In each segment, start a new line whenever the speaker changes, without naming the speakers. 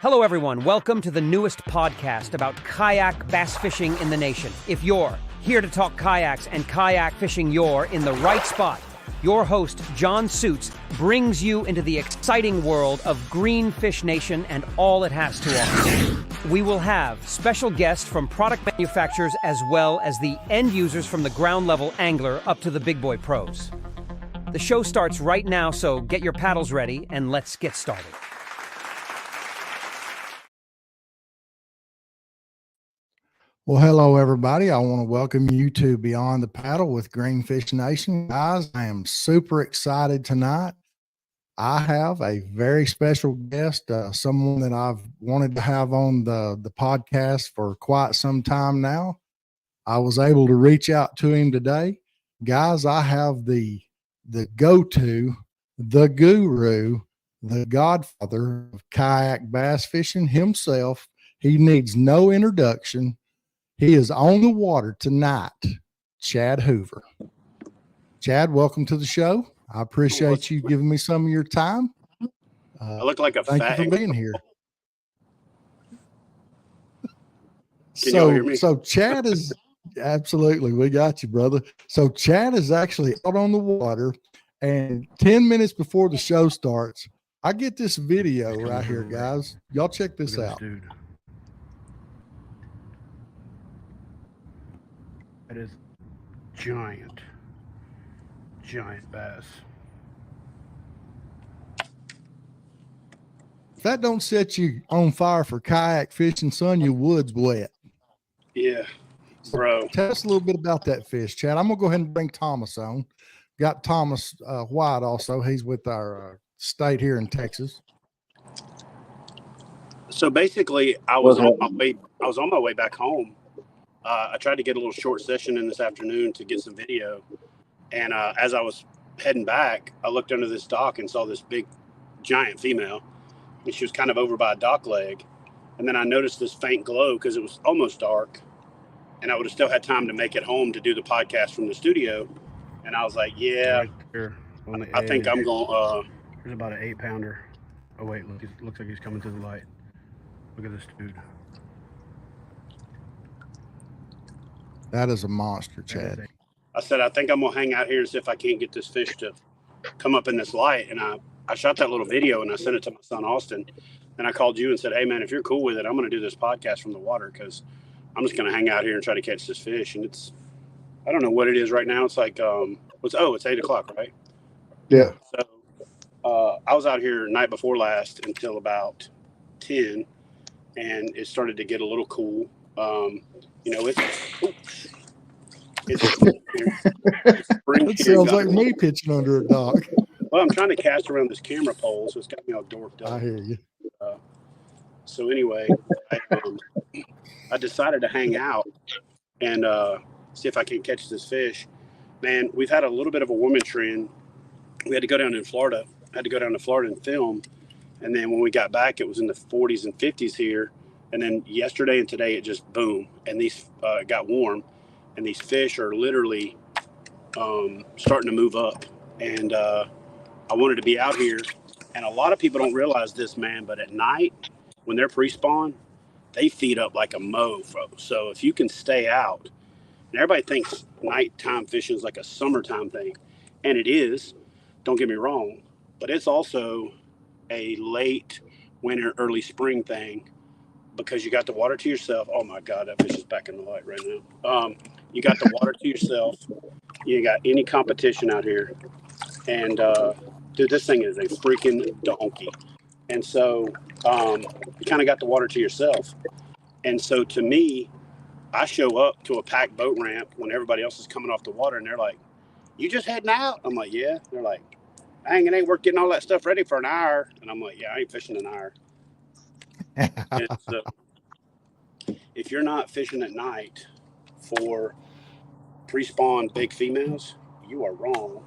Hello, everyone. Welcome to the newest podcast about kayak bass fishing in the nation. If you're here to talk kayaks and kayak fishing, you're in the right spot. Your host, John Suits, brings you into the exciting world of Greenfish Nation and all it has to offer. We will have special guests from product manufacturers as well as the end users from the ground level angler up to the big boy pros. The show starts right now, so get your paddles ready and let's get started.
Well, hello, everybody. I want to welcome you to Beyond the Paddle with Greenfish Nation. Guys, I am super excited tonight. I have a very special guest, someone that I've wanted to have on the podcast for quite some time now. I was able to reach out to him today. Guys, I have the go-to, the guru, the godfather of kayak bass fishing himself. He needs no introduction. He is on the water tonight, Chad Hoover. Chad, welcome to the show. I appreciate you giving me some of your time.
I look like a
thank
fat.
you for being here.
Can y'all hear me?
So Chad is absolutely, we got you, brother. So Chad is actually out on the water, and 10 minutes before the show starts, I get this video right here, guys. Y'all check this out.
Dude. That is giant bass.
If that don't set you on fire for kayak fishing, son, your wood's wet.
Yeah, bro.
Tell us a little bit about that fish, Chad. I'm going to go ahead and bring Thomas on. Got Thomas White also. He's with our state here in Texas.
So basically, I was on my way back home. I tried to get a little short session in this afternoon to get some video. And as I was heading back, I looked under this dock and saw this big, giant female. And she was kind of over by a dock leg. And then I noticed this faint glow because it was almost dark. And I would have still had time to make it home to do the podcast from the studio. And I was like, yeah,
right there,
I think I'm going.
There's about an 8-pounder. Oh, wait, look, it looks like he's coming to the light. Look at this dude.
That is a monster, Chad.
I said, I think I'm going to hang out here and see if I can't get this fish to come up in this light. And I shot that little video and I sent it to my son, Austin. And I called you and said, hey, man, if you're cool with it, I'm going to do this podcast from the water because I'm just going to hang out here and try to catch this fish. And I don't know what it is right now. It's like, it's 8 o'clock, right?
Yeah.
So I was out here night before last until about 10, and it started to get a little cool. It's spring.
It sounds like me pitching under a dock.
Well, I'm trying to cast around this camera pole, so it's got me all dorked up.
I hear you.
So anyway, I decided to hang out and see if I can catch this fish. Man, we've had a little bit of a warming trend. We had to go down in Florida. I had to go down to Florida and film. And then when we got back, it was in the 40s and 50s here. And then yesterday and today, it just boom. And these got warm. And these fish are literally starting to move up. And I wanted to be out here. And a lot of people don't realize this, man. But at night, when they're pre-spawn, they feed up like a mofo. So if you can stay out, and everybody thinks nighttime fishing is like a summertime thing. And it is. Don't get me wrong. But it's also a late winter, early spring thing. Because you got the water to yourself. Oh my God, that fish is back in the light right now. You got the water to yourself. You ain't got any competition out here. And dude, this thing is a freaking donkey. And so you kind of got the water to yourself. And so to me, I show up to a packed boat ramp when everybody else is coming off the water and they're like, you just heading out? I'm like, yeah. They're like, dang, it ain't worth getting all that stuff ready for an hour. And I'm like, yeah, I ain't fishing an hour. And so, if you're not fishing at night for pre-spawn big females, you are wrong.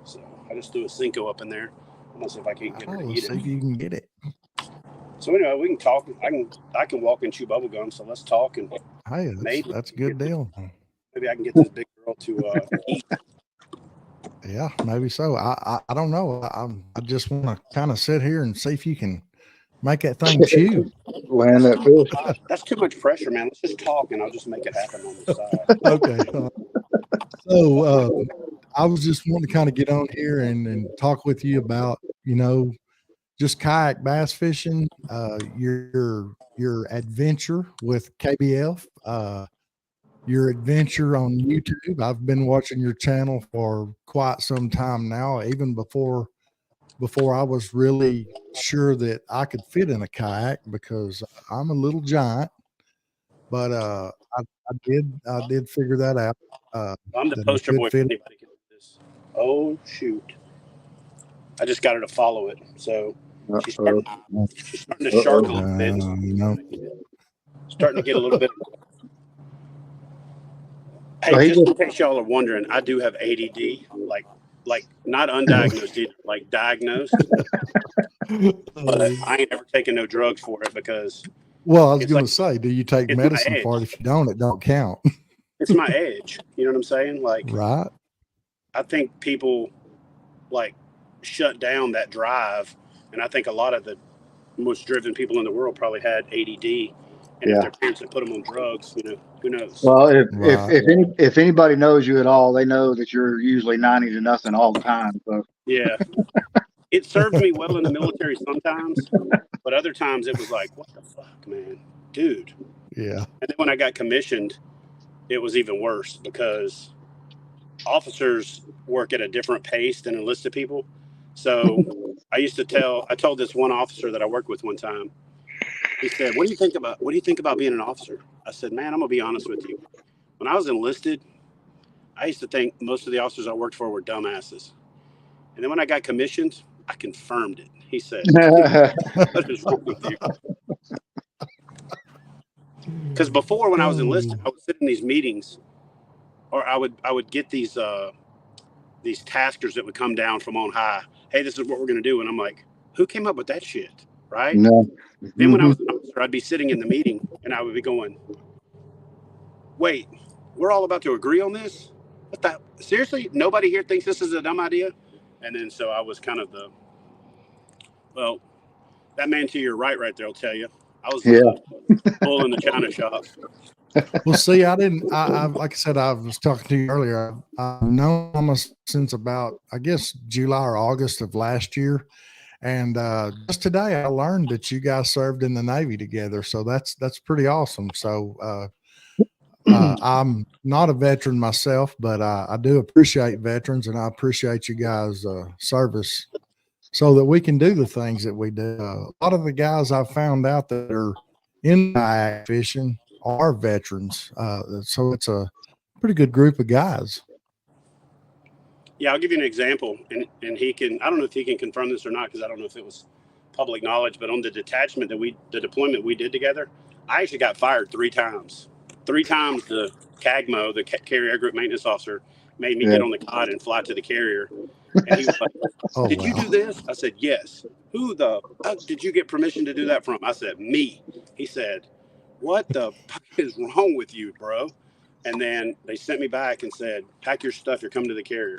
So I just threw a Cinco up in there. I'm gonna see if I can't get her to eat
See
it.
if you can get it.
So anyway, we can talk. I can walk and chew bubble gum. So let's talk and
Hey, that's a good deal.
maybe I can get this big girl to eat.
Yeah, maybe so. I don't know. I just want to kind of sit here and see if you can Make that thing chew.
Land that fish.
That's too much pressure, man. Let's just talk, and I'll just make it happen on the side.
Okay. So I was just wanting to kind of get on here and talk with you about, just kayak bass fishing, your adventure with KBF, your adventure on YouTube. I've been watching your channel for quite some time now, even before I was really sure that I could fit in a kayak, because I'm a little giant. But I did figure that out.
I'm the
That I
poster
could
boy for
fit.
anybody can do this. Oh shoot! I just got her to follow it, so she's starting to shark a little bit. Starting to get a little bit. Hey, just in case y'all are wondering, I do have ADD, like not undiagnosed either, like diagnosed. But I ain't ever taken no drugs for it because.
Well, I was going to say, do you take medicine for it? If you don't, it don't count.
It's my edge. You know what I'm saying? Like,
right.
I think people like shut down that drive, and I think a lot of the most driven people in the world probably had ADD. And if their parents had put them on drugs, who knows?
Well, if anybody knows you at all, they know that you're usually 90 to nothing all the time. So
yeah, it served me well in the military sometimes, but other times it was like, what the fuck, man, dude.
Yeah.
And then when I got commissioned, it was even worse because officers work at a different pace than enlisted people. So I told this one officer that I worked with one time. He said, what do you think about being an officer? I said, man, I'm gonna be honest with you. When I was enlisted, I used to think most of the officers I worked for were dumbasses. And then when I got commissioned, I confirmed it. He said, what is wrong with you? Because before, when I was enlisted, I would sit in these meetings, or I would get these taskers that would come down from on high. Hey, this is what we're gonna do, and I'm like, who came up with that shit, right?
No.
Then when I was an officer, I'd be sitting in the meeting, and I would be going, wait, we're all about to agree on this? What the? Seriously? Nobody here thinks this is a dumb idea? And then so I was kind of that man to your right there will tell you. I was bull in the china shop.
Well, see, I like I said, I was talking to you earlier. I've known almost since about, I guess, July or August of last year. And just today I learned that you guys served in the Navy together. So that's pretty awesome. So I'm not a veteran myself, but I do appreciate veterans, and I appreciate you guys' service so that we can do the things that we do. A lot of the guys I've found out that are in kayak fishing are veterans. So it's a pretty good group of guys.
Yeah, I'll give you an example, and I don't know if he can confirm this or not, because I don't know if it was public knowledge, but on the detachment the deployment we did together, I actually got fired 3 times. 3 times the CAGMO, the Carrier Group Maintenance Officer, made me get on the cod and fly to the carrier. And he was like, did you do this? I said, yes. Who did you get permission to do that from? I said, me. He said, what the fuck is wrong with you, bro? And then they sent me back and said, pack your stuff, you're coming to the carrier.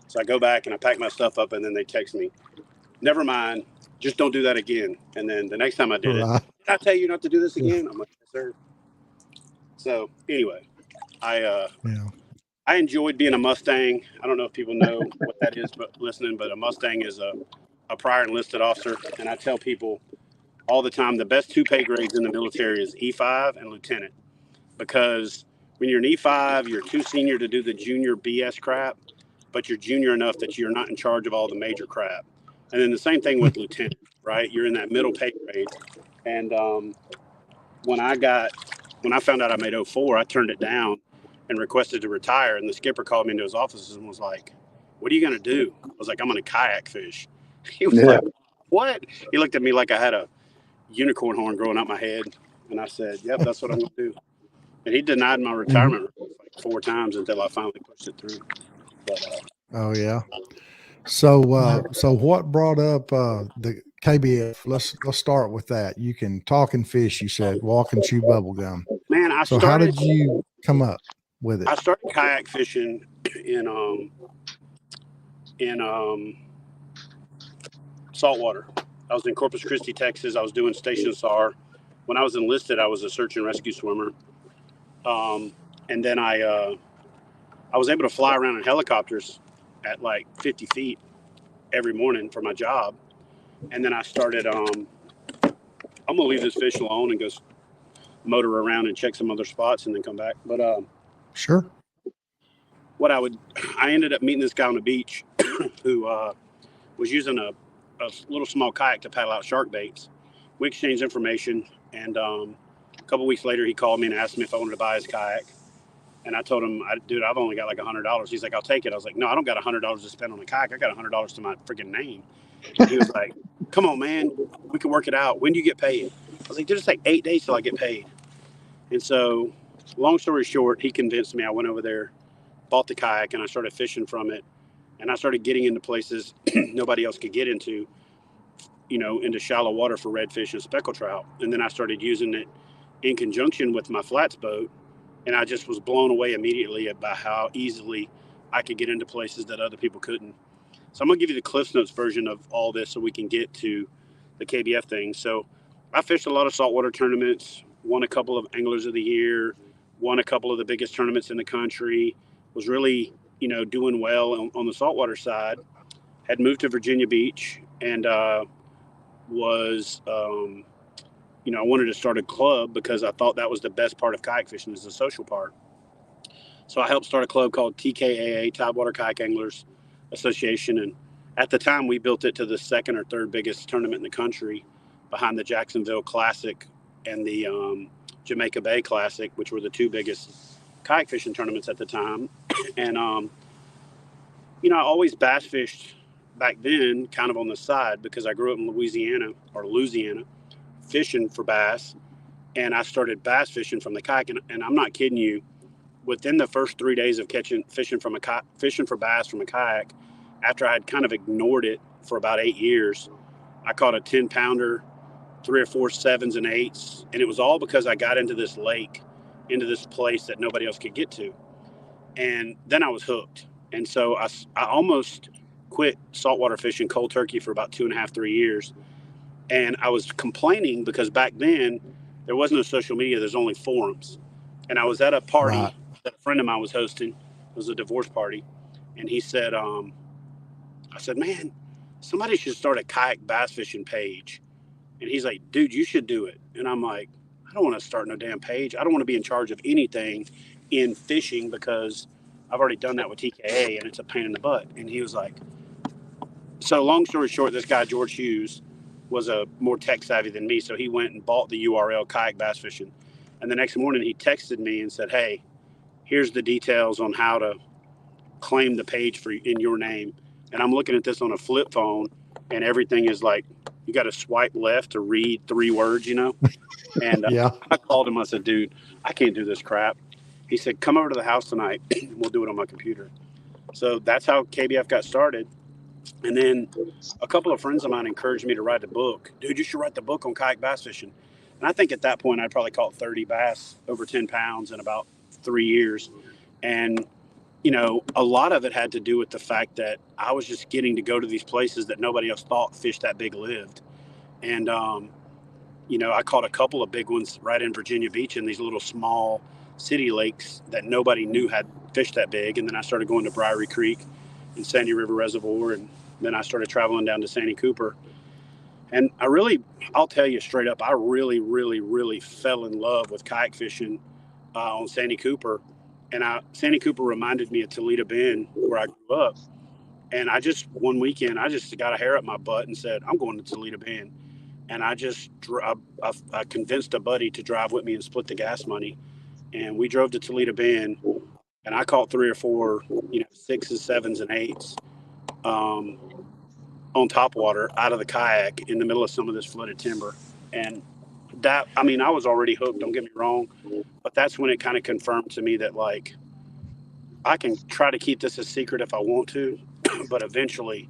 So I go back and I pack my stuff up, and then they text me, never mind, just don't do that again. And then the next time I did it, did I tell you not to do this again? I'm like, yes, sir. So anyway, I enjoyed being a Mustang. I don't know if people know what that is, but a Mustang is a prior enlisted officer. And I tell people all the time, the best 2 pay grades in the military is E5 and lieutenant, because when you're an E5, you're too senior to do the junior BS crap, but you're junior enough that you're not in charge of all the major crap. And then the same thing with lieutenant, right? You're in that middle pay grade. And when I found out I made 04, I turned it down and requested to retire. And the skipper called me into his office and was like, what are you going to do? I was like, I'm going to kayak fish. He was like, what? He looked at me like I had a unicorn horn growing out my head. And I said, yep, that's what I'm going to do. And he denied my retirement like 4 times until I finally pushed it through. But,
oh yeah. So what brought up the KBF? Let's start with that. You can talk and fish, you said, walk and chew bubble gum.
Man,
how did you come up with it?
I started kayak fishing in saltwater. I was in Corpus Christi, Texas. I was doing Station SAR. When I was enlisted, I was a search and rescue swimmer. And then I was able to fly around in helicopters at like 50 feet every morning for my job. And then I started, I'm going to leave this fish alone and go motor around and check some other spots and then come back. But
Sure.
I ended up meeting this guy on the beach who was using a little small kayak to paddle out shark baits. We exchanged information, and a couple weeks later, he called me and asked me if I wanted to buy his kayak. And I told him, dude, I've only got like $100. He's like, I'll take it. I was like, no, I don't got $100 to spend on a kayak. I got $100 to my freaking name. And he was like, come on, man, we can work it out. When do you get paid? I was like, dude, it's like 8 days till I get paid. And so, long story short, he convinced me. I went over there, bought the kayak, and I started fishing from it. And I started getting into places nobody else could get into, into shallow water for redfish and speckled trout. And then I started using it in conjunction with my flats boat. And I just was blown away immediately about how easily I could get into places that other people couldn't. So I'm going to give you the Cliff Notes version of all this so we can get to the KBF thing. So I fished a lot of saltwater tournaments, won a couple of Anglers of the Year, won a couple of the biggest tournaments in the country, was really, doing well on the saltwater side, had moved to Virginia Beach, and I wanted to start a club because I thought that was the best part of kayak fishing, is the social part. So I helped start a club called TKAA, Tidewater Kayak Anglers Association. And at the time, we built it to the second or third biggest tournament in the country, behind the Jacksonville Classic and the Jamaica Bay Classic, which were the two biggest kayak fishing tournaments at the time. And, I always bass fished back then kind of on the side because I grew up in Louisiana, fishing for bass. And I started bass fishing from the kayak. And I'm not kidding you. Within the first 3 days of fishing for bass from a kayak, after I had kind of ignored it for about 8 years, I caught a 10-pounder, 3 or 4 7s and 8s. And it was all because I got into this lake, into this place that nobody else could get to. And then I was hooked. And so I almost quit saltwater fishing cold turkey for about 2.5, 3 years. And I was complaining because back then there was no social media. There's only forums. And I was at a party that a friend of mine was hosting. It was a divorce party. And he said, I said, man, somebody should start a kayak bass fishing page. And he's like, dude, you should do it. And I'm like, I don't want to start no damn page. I don't want to be in charge of anything in fishing because I've already done that with TKA and it's a pain in the butt. And he was like, so long story short, this guy, George Hughes, was a more tech savvy than me. So he went and bought the URL Kayak Bass Fishing. And the next morning he texted me and said, hey, here's the details on how to claim the page in your name. And I'm looking at this on a flip phone and everything is like, you got to swipe left to read 3 words, And
Yeah.
I called him. I said, dude, I can't do this crap. He said, come over to the house tonight. We'll do it on my computer. So that's how KBF got started. And then a couple of friends of mine encouraged me to write a book. Dude, you should write the book on kayak bass fishing. And I think at that point, I probably caught 30 bass over 10 pounds in about 3 years. And, a lot of it had to do with the fact that I was just getting to go to these places that nobody else thought fish that big lived. And, I caught a couple of big ones right in Virginia Beach in these little small city lakes that nobody knew had fish that big. And then I started going to Briery Creek and Sandy River Reservoir. And then I started traveling down to Santee Cooper. And I'll tell you straight up, I really, really, really fell in love with kayak fishing on Santee Cooper. And Santee Cooper reminded me of Toledo Bend, where I grew up. And one weekend, I just got a hair up my butt and said, I'm going to Toledo Bend. And I convinced a buddy to drive with me and split the gas money. And we drove to Toledo Bend, and I caught 3 or 4, 6s, 7s, and 8s on top water out of the kayak in the middle of some of this flooded timber. And I was already hooked, don't get me wrong, but that's when it kind of confirmed to me that, like, I can try to keep this a secret if I want to, but eventually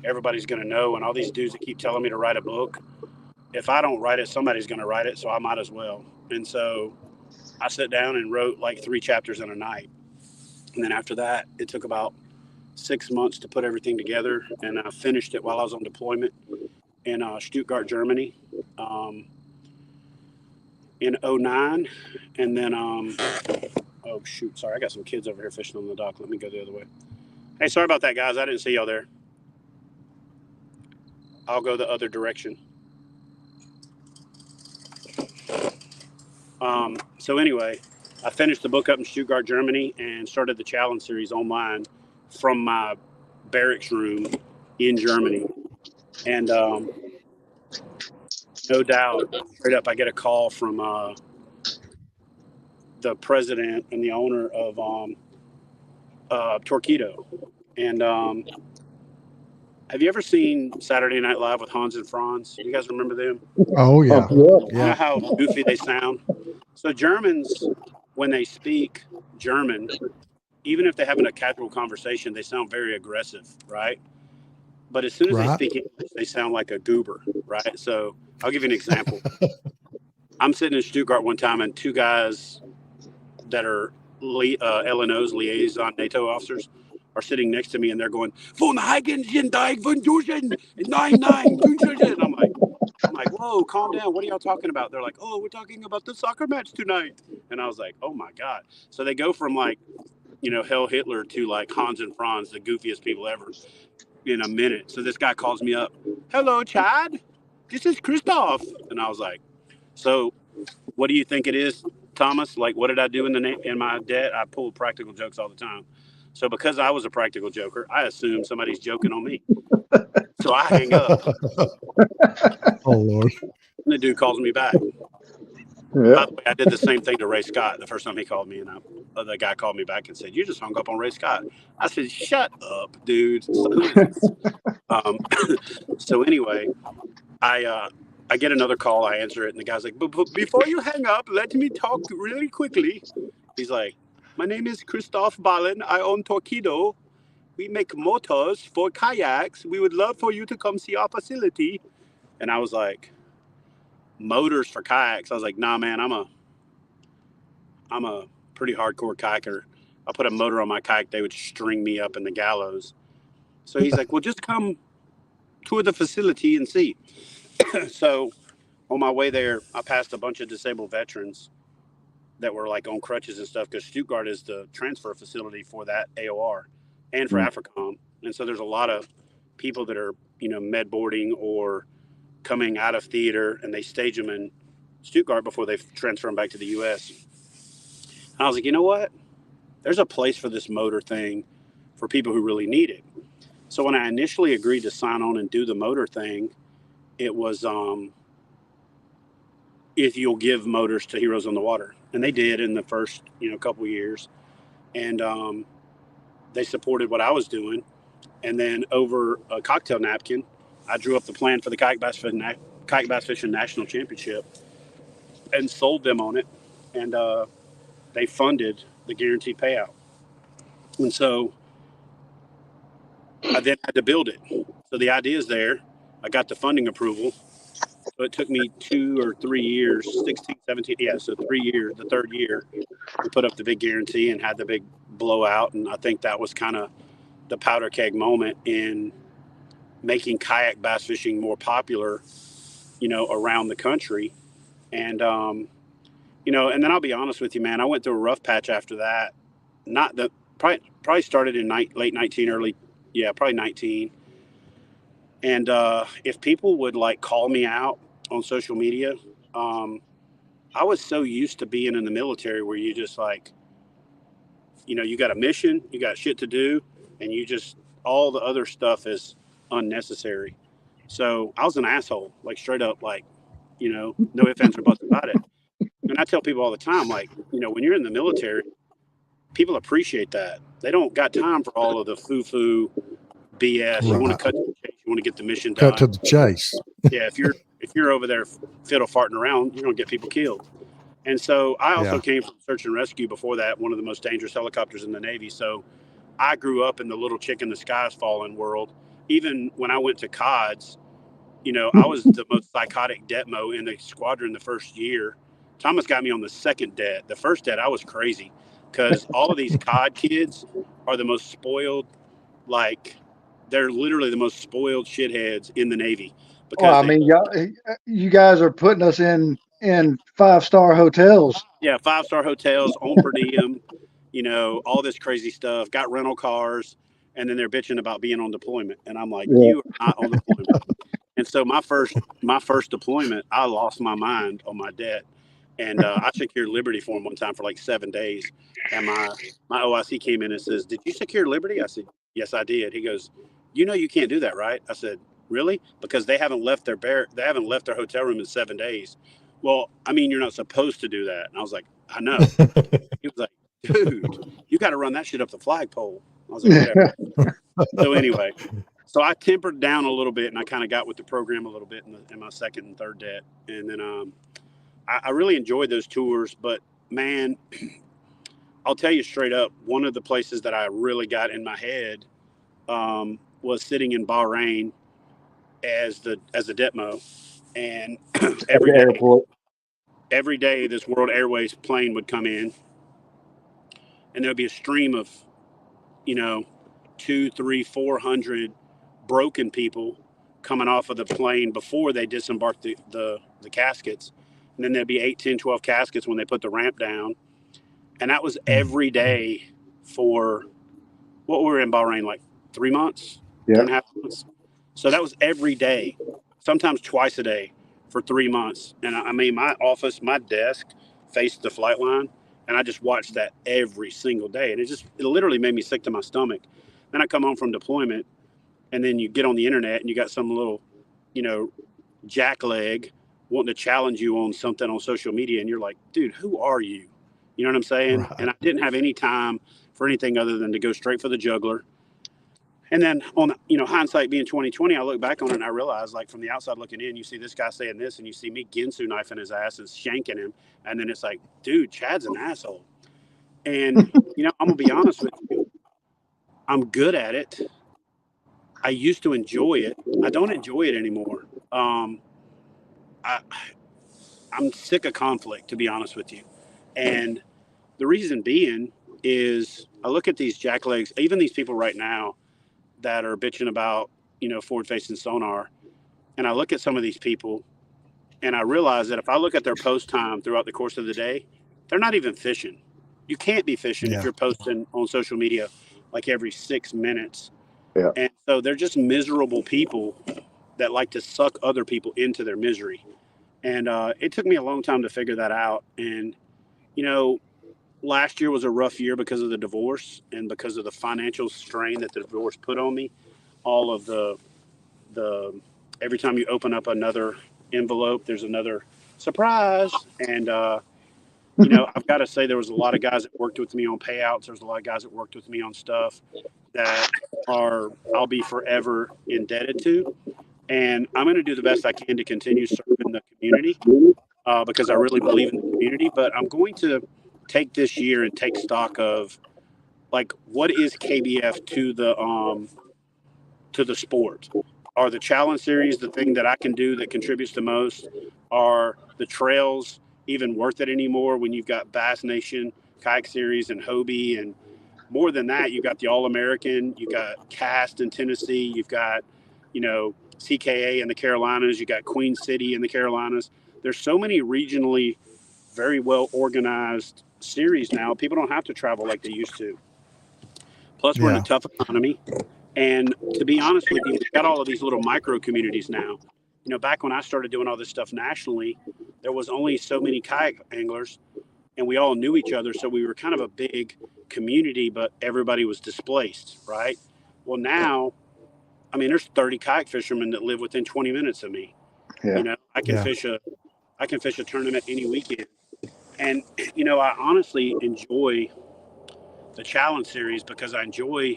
everybody's going to know. And all these dudes that keep telling me to write a book, if I don't write it, somebody's going to write it, so I might as well. And so I sat down and wrote like 3 chapters in a night. And then after that, it took about 6 months to put everything together, and I finished it while I was on deployment. in Stuttgart, Germany, in '09. And then, oh, shoot. Sorry, I got some kids over here fishing on the dock. Let me go the other way. Hey, sorry about that, guys. I didn't see y'all there. I'll go the other direction. So anyway, I finished the book up in Stuttgart, Germany, and started the challenge series online from my barracks room in Germany. And no doubt, straight up, I get a call from the president and the owner of Torquedo. And have you ever seen Saturday Night Live with Hans and Franz? You guys remember them?
Oh yeah.
You know how goofy they sound? So Germans, when they speak German, even if they're having a casual conversation, they sound very aggressive, right? But as soon as they speak English, they sound like a goober, right? So I'll give you an example. I'm sitting in Stuttgart one time, and two guys that are LNOs, liaison NATO officers, are sitting next to me, and they're going, "Von Hagen, Jindai, von Duschen, 99, and I'm like, whoa, calm down. What are y'all talking about? They're like, oh, we're talking about the soccer match tonight. And I was like, oh my God. So they go from like, Hell Hitler to like Hans and Franz, the goofiest people ever, in a minute. So this guy calls me up. Hello, Chad. This is Christoph. And I was like, so what do you think it is, Thomas? Like, what did I do in my debt? I pull practical jokes all the time. So because I was a practical joker, I assume somebody's joking on me. So I hang up.
Oh Lord.
And the dude calls me back. By the way, I did the same thing to Ray Scott the first time he called me, and the guy called me back and said, "You just hung up on Ray Scott." I said, "Shut up, dude." So anyway, I get another call. I answer it, and the guy's like, "But before you hang up, let me talk really quickly." He's like, "My name is Christoph Ballen. I own Torquedo. We make motors for kayaks. We would love for you to come see our facility." And I was like, motors for kayaks? I was like, nah, man, I'm a pretty hardcore kayaker. I put a motor on my kayak, they would string me up in the gallows. So he's like, well, just come tour the facility and see. So on my way there, I passed a bunch of disabled veterans that were like on crutches and stuff, because Stuttgart is the transfer facility for that AOR and for AFRICOM. And so there's a lot of people that are, med boarding or coming out of theater, and they stage them in Stuttgart before they transfer them back to the U.S. And I was like, you know what? There's a place for this motor thing for people who really need it. So when I initially agreed to sign on and do the motor thing, it was if you'll give motors to Heroes on the Water. And they did in the first, couple of years. And they supported what I was doing. And then over a cocktail napkin, I drew up the plan for the Kayak Bass Fishing National Championship and sold them on it. And they funded the guaranteed payout. And so I then had to build it. So the idea is there. I got the funding approval. So it took me 2 or 3 years, 16, 17. Yeah, so 3 years, the third year, we put up the big guarantee and had the big blowout. And I think that was kind of the powder keg moment in making kayak bass fishing more popular, around the country. And, and then I'll be honest with you, man, I went through a rough patch after that. Probably started in late 19, probably 19. And if people would like call me out on social media, I was so used to being in the military where you just like, you got a mission, you got shit to do, and all the other stuff is unnecessary. So I was an asshole, like straight up, like, no ifs, ands, or buts about it. And I tell people all the time, like, when you're in the military, people appreciate that. They don't got time for all of the foo-foo BS. Right. You want to cut to the chase. You want to get the mission done.
Cut to the chase.
Yeah, if you're over there fiddle farting around, you're going to get people killed. And so I also came from search and rescue before that, one of the most dangerous helicopters in the Navy. So I grew up in the little chick in the sky is falling world. Even when I went to CODS, I was the most psychotic detmo in the squadron the first year. Thomas got me on the second det. The first det, I was crazy because all of these COD kids are the most spoiled, like they're literally the most spoiled shitheads in the Navy.
Well,
because
I mean, you guys are putting us in 5-star hotels.
yeah, 5-star hotels on per diem, all this crazy stuff, got rental cars, and then they're bitching about being on deployment. And I'm like,
Yeah.
you are not on deployment. And so my first deployment, I lost my mind on my debt. And I secured Liberty for him one time for like 7 days. And my OIC came in and says, "Did you secure Liberty?" I said, "Yes, I did." He goes, "You can't do that, right?" I said, "Really?" Because they haven't left their hotel room in 7 days. Well, I mean, you're not supposed to do that. And I was like, "I know." He was like, "Dude, you got to run that shit up the flagpole." I was like, "Whatever." So anyway, so I tempered down a little bit, and I kind of got with the program a little bit in my second and third debt. And then I really enjoyed those tours. But man, I'll tell you straight up, one of the places that I really got in my head was sitting in Bahrain as a Detmo, and
At the airport.
every day this World Airways plane would come in, and there'd be a stream of, 2, 3, 400 broken people coming off of the plane before they disembarked the caskets. And then there'd be 8, 10, 12 caskets when they put the ramp down. And that was every day for what we were in Bahrain, like 3 months,
Yeah.
3.5 months. So that was every day, sometimes twice a day for 3 months. And I mean, my office, my desk faced the flight line, and I just watched that every single day. And it literally made me sick to my stomach. Then I come home from deployment, and then you get on the internet and you got some little, jackleg wanting to challenge you on something on social media, and you're like, dude, who are you? You know what I'm saying?
Right.
And I didn't have any time for anything other than to go straight for the juggler. And then on, hindsight being 2020, I look back on it and I realize, like, from the outside looking in, you see this guy saying this, and you see me Ginsu knifing his ass and shanking him, and then it's like, dude, Chad's an asshole. And I'm gonna be honest with you, I'm good at it. I used to enjoy it. I don't enjoy it anymore. I, I'm sick of conflict, to be honest with you. And the reason being is I look at these jacklegs, even these people right now that are bitching about, forward facing sonar. And I look at some of these people and I realize that if I look at their post time throughout the course of the day, they're not even fishing. You can't be fishing if
Yeah.
you're posting on social media like every 6 minutes.
Yeah.
And so they're just miserable people that like to suck other people into their misery. And it took me a long time to figure that out. And, last year was a rough year because of the divorce and because of the financial strain that the divorce put on me. All of the every time you open up another envelope, there's another surprise. And, I've got to say there was a lot of guys that worked with me on payouts. There's a lot of guys that worked with me on stuff that I'll be forever indebted to. And I'm going to do the best I can to continue serving the community because I really believe in the community. But I'm going to take this year and take stock of, like, what is KBF to the sport? Are the challenge series the thing that I can do that contributes the most? Are the trails even worth it anymore when you've got Bass Nation, Kayak Series, and Hobie? And more than that, you've got the All-American, you've got Cast in Tennessee, you've got, CKA in the Carolinas, you got Queen City in the Carolinas. There's so many regionally very well organized series now. People don't have to travel like they used to. Plus, we're in a
Yeah.
tough economy. And to be honest with you, we've got all of these little micro communities now. Back when I started doing all this stuff nationally, there was only so many kayak anglers, and we all knew each other. So we were kind of a big community, but everybody was displaced, right? Well, now, I mean, there's 30 kayak fishermen that live within 20 minutes of me.
Yeah.
I can
Yeah.
fish a tournament any weekend. And, I honestly enjoy the challenge series because I enjoy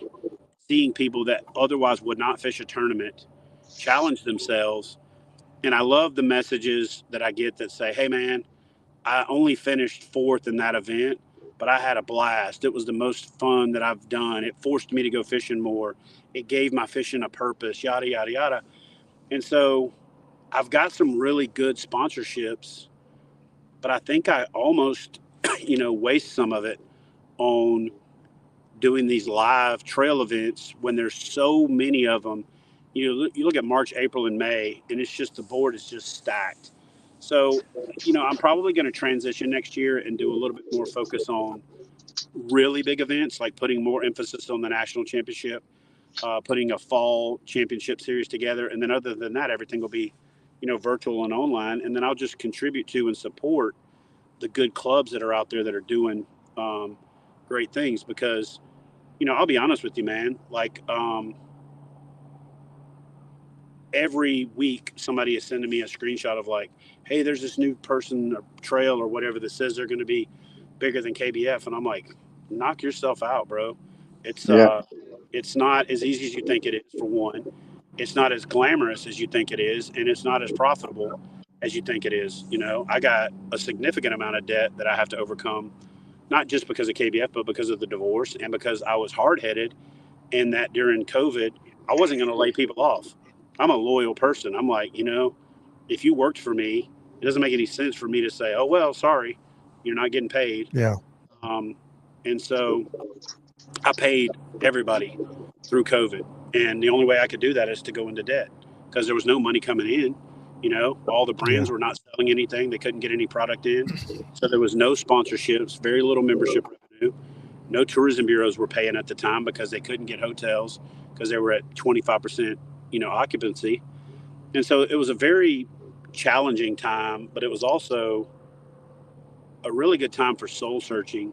seeing people that otherwise would not fish a tournament challenge themselves. And I love the messages that I get that say, hey, man, I only finished fourth in that event, but I had a blast. It was the most fun that I've done. It forced me to go fishing more. It gave my fishing a purpose, yada, yada, yada. And so I've got some really good sponsorships, but I think I almost, waste some of it on doing these live trail events when there's so many of them you look at March, April, and May, and it's just the board is just stacked. So, I'm probably going to transition next year and do a little bit more focus on really big events, like putting more emphasis on the national championship, putting a fall championship series together. And then other than that, everything will be, virtual and online. And then I'll just contribute to and support the good clubs that are out there that are doing great things. Because, I'll be honest with you, man, like every week somebody is sending me a screenshot of like, hey, there's this new person or trail or whatever that says they're going to be bigger than KBF. And I'm like, knock yourself out, bro. It's not as easy as you think it is, for one. It's not as glamorous as you think it is, and it's not as profitable as you think it is. I got a significant amount of debt that I have to overcome, not just because of KBF, but because of the divorce and because I was hard-headed, and that during COVID, I wasn't going to lay people off. I'm a loyal person. I'm like, if you worked for me, it doesn't make any sense for me to say, oh, well, sorry, you're not getting paid.
Yeah.
And so I paid everybody through COVID. And the only way I could do that is to go into debt because there was no money coming in. All the brands were not selling anything. They couldn't get any product in. So there was no sponsorships, very little membership revenue. No tourism bureaus were paying at the time because they couldn't get hotels because they were at 25%, occupancy. And so it was a very challenging time, but it was also a really good time for soul searching.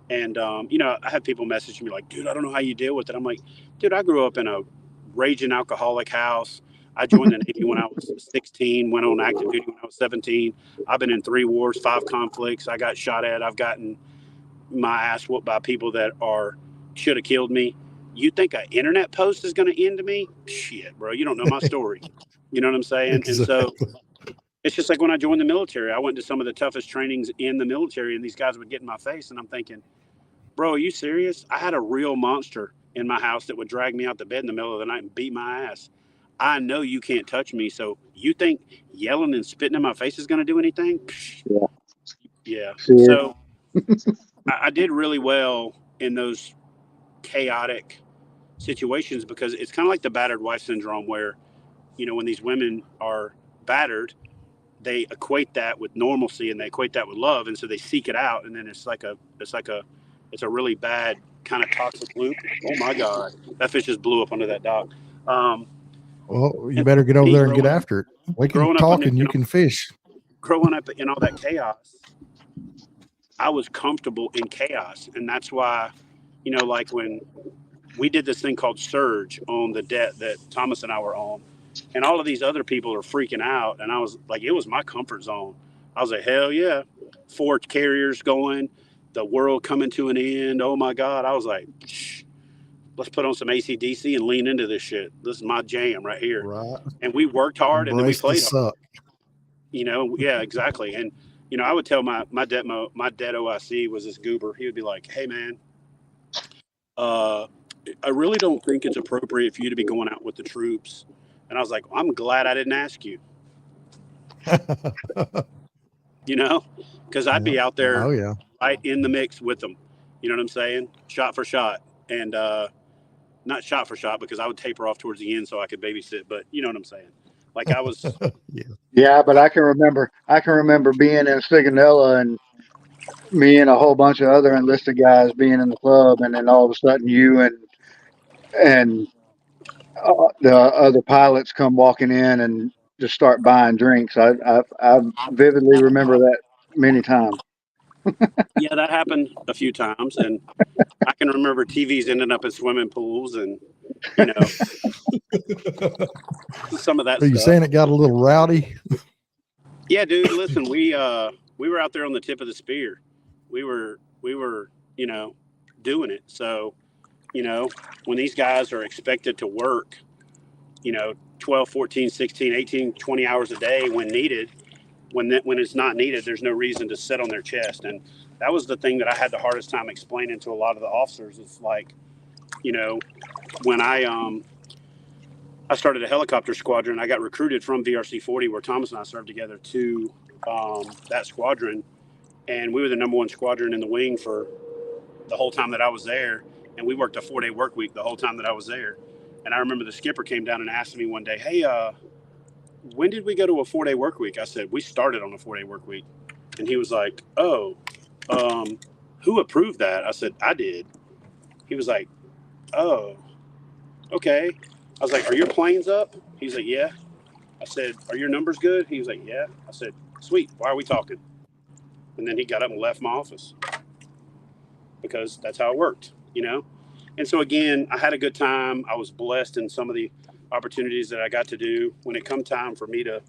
And, I had people message me like, dude, I don't know how you deal with it. I'm like, dude, I grew up in a raging alcoholic house. I joined the Navy when I was 16, went on active duty when I was 17. I've been in 3 wars, 5 conflicts. I got shot at. I've gotten my ass whooped by people that should have killed me. You think an internet post is going to end me? Shit, bro. You don't know my story. You know what I'm saying?
Exactly.
And so it's just like when I joined the military, I went to some of the toughest trainings in the military, and these guys would get in my face, and I'm thinking, bro, are you serious? I had a real monster in my house that would drag me out the bed in the middle of the night and beat my ass. I know you can't touch me. So you think yelling and spitting in my face is going to do anything? Yeah. So I did really well in those chaotic situations because it's kind of like the battered wife syndrome where, when these women are battered, they equate that with normalcy and they equate that with love. And so they seek it out. And then it's a really bad kind of toxic loop. Oh my God, that fish just blew up under that dock.
Well, you better get over there and get after it. We can talk and you can fish.
Growing up in all that chaos, I was comfortable in chaos. And that's why, like when we did this thing called Surge on the debt that Thomas and I were on, and all of these other people are freaking out. And I was like, it was my comfort zone. I was like, hell yeah. 4 carriers going, the world coming to an end. Oh my God. I was like, let's put on some AC/DC and lean into this shit. This is my jam right here.
Right.
And we worked hard and then we played hard. Yeah, exactly. And, I would tell my debt OIC was this goober. He would be like, hey man, I really don't think it's appropriate for you to be going out with the troops. And I was like, I'm glad I didn't ask you. Because I'd be out there right in the mix with them. You know what I'm saying? Shot for shot. And not shot for shot because I would taper off towards the end so I could babysit. But you know what I'm saying? Like I was.
Yeah, but I can remember being in Sigonella and me and a whole bunch of other enlisted guys being in the club, and then all of a sudden you and the other pilots come walking in and just start buying drinks. I vividly remember that many times.
Yeah, that happened a few times, and I can remember TVs ending up in swimming pools, and some of that.
Are you saying it got a little rowdy?
Yeah, dude. Listen, we were out there on the tip of the spear. We were doing it. So, when these guys are expected to work, 12, 14, 16, 18, 20 hours a day when needed, when it's not needed, there's no reason to sit on their chest. And that was the thing that I had the hardest time explaining to a lot of the officers. It's like, when I started a helicopter squadron, I got recruited from VRC 40 where Thomas and I served together to that squadron. And we were the #1 squadron in the wing for the whole time that I was there. And we worked a 4-day work week the whole time that I was there. And I remember the skipper came down and asked me one day, hey, when did we go to a 4-day work week? I said, we started on a 4-day work week. And he was like, oh, who approved that? I said, I did. He was like, oh, okay. I was like, are your planes up? He's like, yeah. I said, are your numbers good? He was like, yeah. I said, sweet. Why are we talking? And then he got up and left my office because that's how it worked, you know? And so again, I had a good time. I was blessed in some of the opportunities that I got to do. When it come time for me to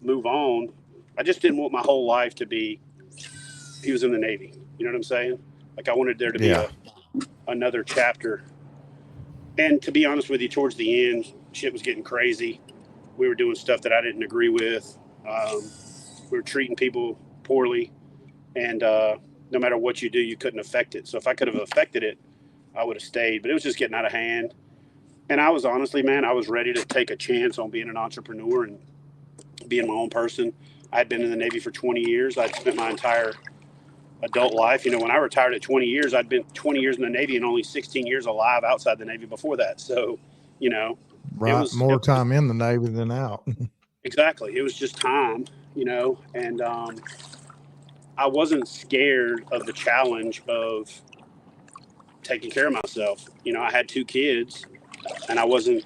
move on, I just didn't want my whole life to be, he was in the Navy. You know what I'm saying? Like I wanted there to be another chapter. And to be honest with you, towards the end, shit was getting crazy. We were doing stuff that I didn't agree with. We were treating people poorly. And no matter what you do, you couldn't affect it. So if I could have affected it, I would have stayed. But it was just getting out of hand. And I was honestly, man, I was ready to take a chance on being an entrepreneur and being my own person. I'd been in the Navy for 20 years. I'd spent my entire adult life. You know, when I retired at 20 years, I'd been 20 years in the Navy and only 16 years alive outside the Navy before that. So, you know,
right. More time in the Navy than out.
Exactly. It was just time, you know, and I wasn't scared of the challenge of taking care of myself. You know, I had 2 kids and I wasn't,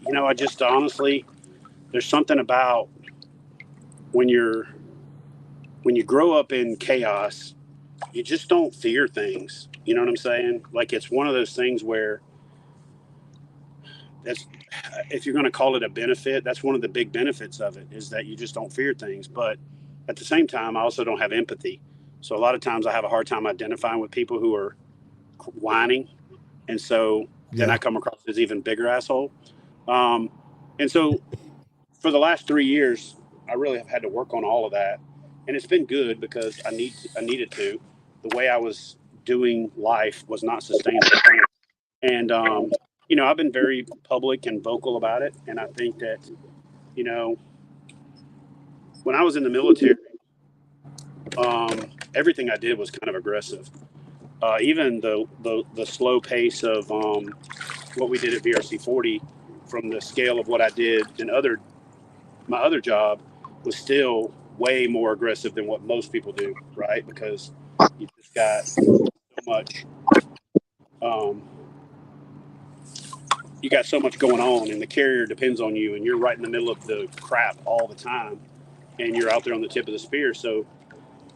you know, I just honestly, there's something about when you grow up in chaos, you just don't fear things. You know what I'm saying? Like it's one of those things where that's, if you're going to call it a benefit, that's one of the big benefits of it is that you just don't fear things. But at the same time, I also don't have empathy. So a lot of times I have a hard time identifying with people who are whining. And so then I come across as even bigger asshole. And so for the last 3 years, I really have had to work on all of that. And it's been good because I needed to. The way I was doing life was not sustainable. And, you know, I've been very public and vocal about it. And I think that, you know, when I was in the military, everything I did was kind of aggressive. Even the slow pace of what we did at VRC 40 from the scale of what I did in my other job was still way more aggressive than what most people do, right? Because you just got so much, you got so much going on, and the carrier depends on you, and you're right in the middle of the crap all the time, and you're out there on the tip of the spear. So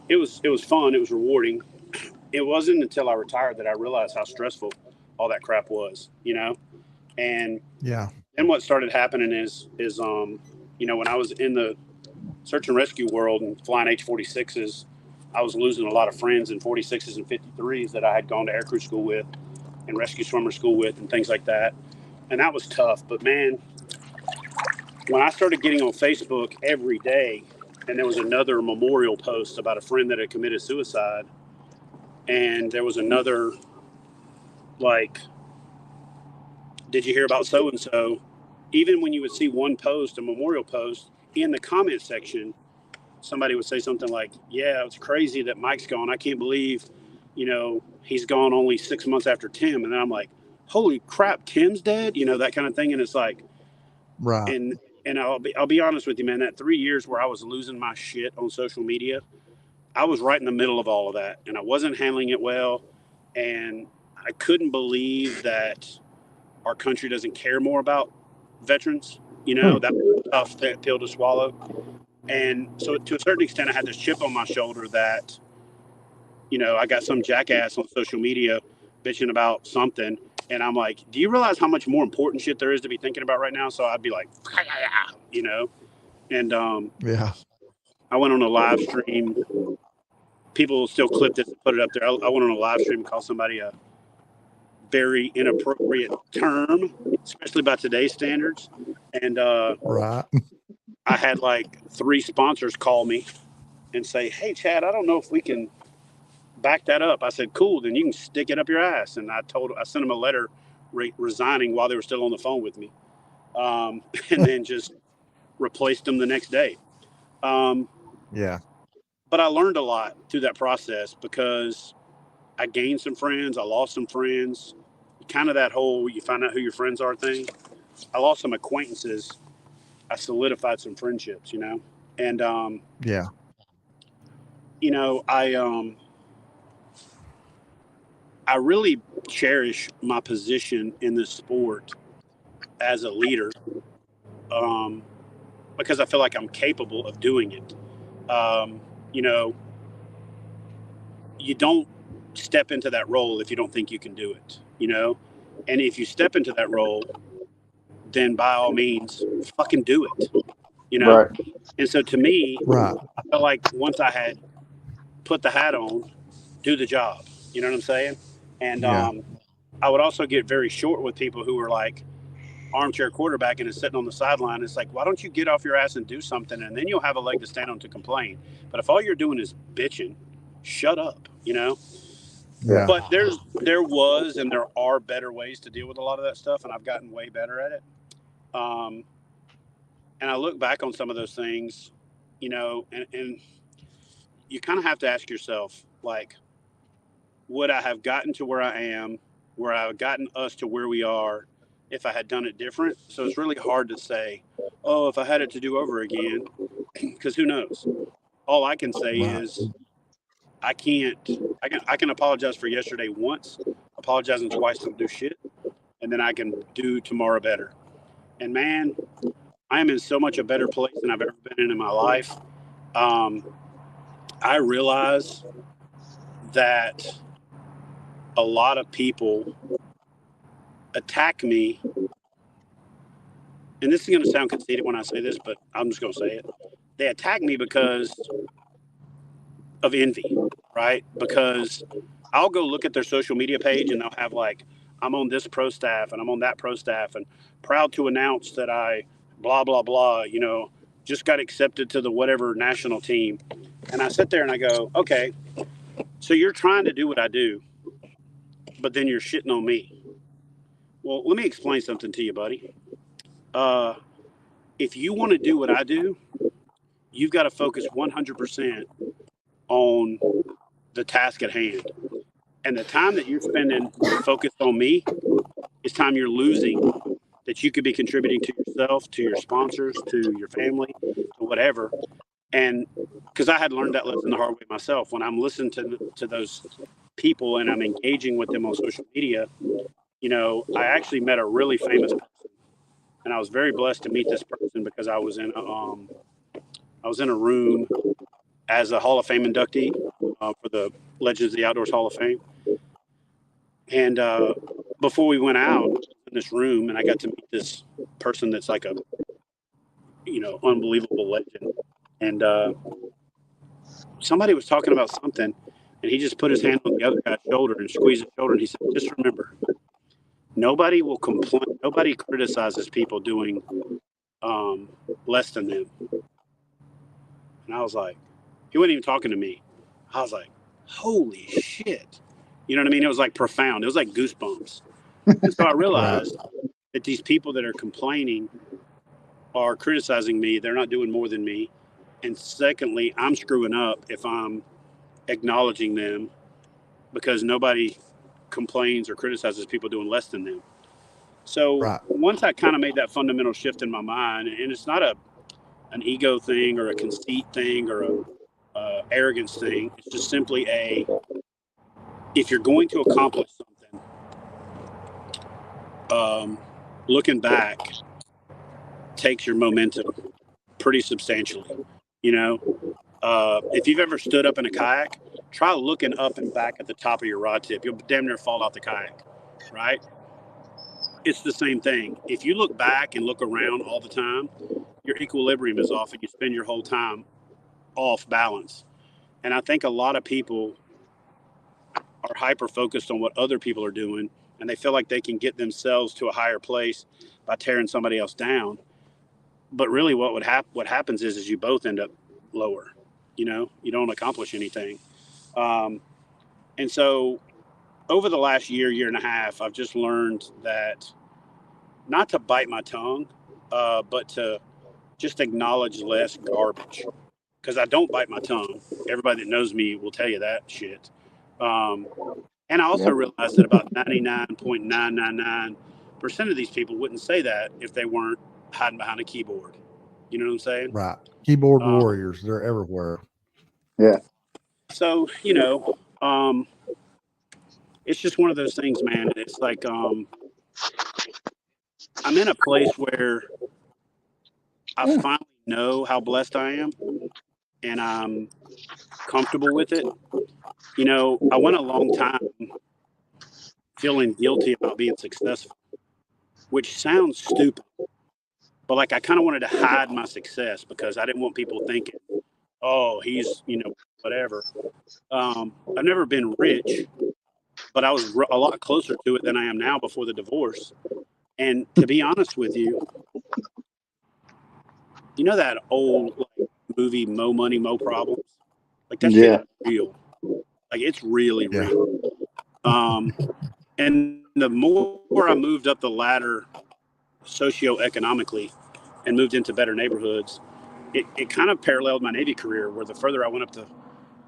it was fun. It was rewarding. It wasn't until I retired that I realized how stressful all that crap was, you know? And then what started happening is you know, when I was in the search and rescue world and flying H-46s, I was losing a lot of friends in 46s and 53s that I had gone to aircrew school with and rescue swimmer school with and things like that. And that was tough. But man, when I started getting on Facebook every day, and there was another memorial post about a friend that had committed suicide, and there was another, like, did you hear about so-and-so? Even when you would see one post, a memorial post, in the comment section, somebody would say something like, yeah, it's crazy that Mike's gone. I can't believe, you know, he's gone only 6 months after Tim. And then I'm like, holy crap, Tim's dead? You know, that kind of thing. And it's like,
right.
And I'll be honest with you, man, that 3 years where I was losing my shit on social media, I was right in the middle of all of that, and I wasn't handling it well. And I couldn't believe that our country doesn't care more about veterans. You know, that was a tough pill to swallow. And so to a certain extent, I had this chip on my shoulder that, you know, I got some jackass on social media bitching about something. And I'm like, do you realize how much more important shit there is to be thinking about right now? So I'd be like, you know, and I went on a live stream. People still clip this and put it up there. I went on a live stream and called somebody a very inappropriate term, especially by today's standards. And
right.
I had like 3 sponsors call me and say, hey, Chad, I don't know if we can back that up. I said, cool, then you can stick it up your ass. And I sent them a letter resigning while they were still on the phone with me, and then just replaced them the next day. But I learned a lot through that process because I gained some friends. I lost some friends. Kind of that whole you find out who your friends are thing. I lost some acquaintances. I solidified some friendships, and
Yeah.
I really cherish my position in this sport as a leader, because I feel like I'm capable of doing it. Um, you know, you don't step into that role if you don't think you can do it, and if you step into that role, then by all means, fucking do it,
Right.
And so to me,
Right.
I felt like once I had put the hat on, do the job. You know what I'm saying? And
Yeah.
I would also get very short with people who were like armchair quarterbacking and sitting on the sideline. It's like, why don't you get off your ass and do something, and then you'll have a leg to stand on to complain. But if all you're doing is bitching, shut up.
Yeah.
But there was and there are better ways to deal with a lot of that stuff, and I've gotten way better at it. And I look back on some of those things, and you kind of have to ask yourself, like, would I have gotten to where I am, where I have gotten us to where we are, if I had done it different? So it's really hard to say, oh, if I had it to do over again, because who knows? All I can say
Right.
is I can apologize for yesterday once, apologizing twice, don't do shit, and then I can do tomorrow better. And man, I am in so much a better place than I've ever been in my life. I realize that a lot of people attack me, and this is going to sound conceited when I say this, but I'm just going to say it. They attack me because of envy, right? Because I'll go look at their social media page and they'll have like, I'm on this pro staff and I'm on that pro staff and proud to announce that I blah, blah, blah, just got accepted to the whatever national team. And I sit there and I go, okay, so you're trying to do what I do, but then you're shitting on me. Well, let me explain something to you, buddy. If you want to do what I do, you've got to focus 100% on the task at hand. And the time that you're spending focused on me is time you're losing that you could be contributing to yourself, to your sponsors, to your family, to whatever. And because I had learned that lesson the hard way myself, when I'm listening to those people and I'm engaging with them on social media, I actually met a really famous person, and I was very blessed to meet this person because I was in a room as a Hall of Fame inductee for the Legends of the Outdoors Hall of Fame. And before we went out in this room, and I got to meet this person that's like a, unbelievable legend. And somebody was talking about something, and he just put his hand on the other guy's shoulder and squeezed his shoulder, and he said, just remember, nobody will complain. Nobody criticizes people doing less than them. And I was like, he wasn't even talking to me. I was like, holy shit. You know what I mean? It was like profound. It was like goosebumps. And so I realized that these people that are complaining are criticizing me. They're not doing more than me. And secondly, I'm screwing up if I'm acknowledging them, because nobody complains or criticizes people doing less than them. So once I kind of made that fundamental shift in my mind, and it's not an ego thing or a conceit thing or a arrogance thing. It's just simply if you're going to accomplish something, looking back takes your momentum pretty substantially. If you've ever stood up in a kayak, try looking up and back at the top of your rod tip. You'll damn near fall out the kayak, right? It's the same thing. If you look back and look around all the time, your equilibrium is off and you spend your whole time off balance. And I think a lot of people are hyper focused on what other people are doing, and they feel like they can get themselves to a higher place by tearing somebody else down. But really what happens is you both end up lower. You don't accomplish anything. And so over the last year and a half, I've just learned that not to bite my tongue, but to just acknowledge less garbage. Because I don't bite my tongue. Everybody that knows me will tell you that shit. And I also realized that about 99.999% 90% of these people wouldn't say that if they weren't hiding behind a keyboard. You know what I'm saying?
Right. Keyboard warriors. They're everywhere.
Yeah.
So, it's just one of those things, man. It's like, I'm in a place where I finally know how blessed I am, and I'm comfortable with it. I went a long time feeling guilty about being successful, which sounds stupid, but like I kind of wanted to hide my success because I didn't want people thinking, oh, he's, whatever. I've never been rich, but I was a lot closer to it than I am now before the divorce. And to be honest with you, that old movie Mo Money, Mo Problems? Like that shit is real. Like it's really real. And the more I moved up the ladder socioeconomically and moved into better neighborhoods, it kind of paralleled my Navy career, where the further I went up the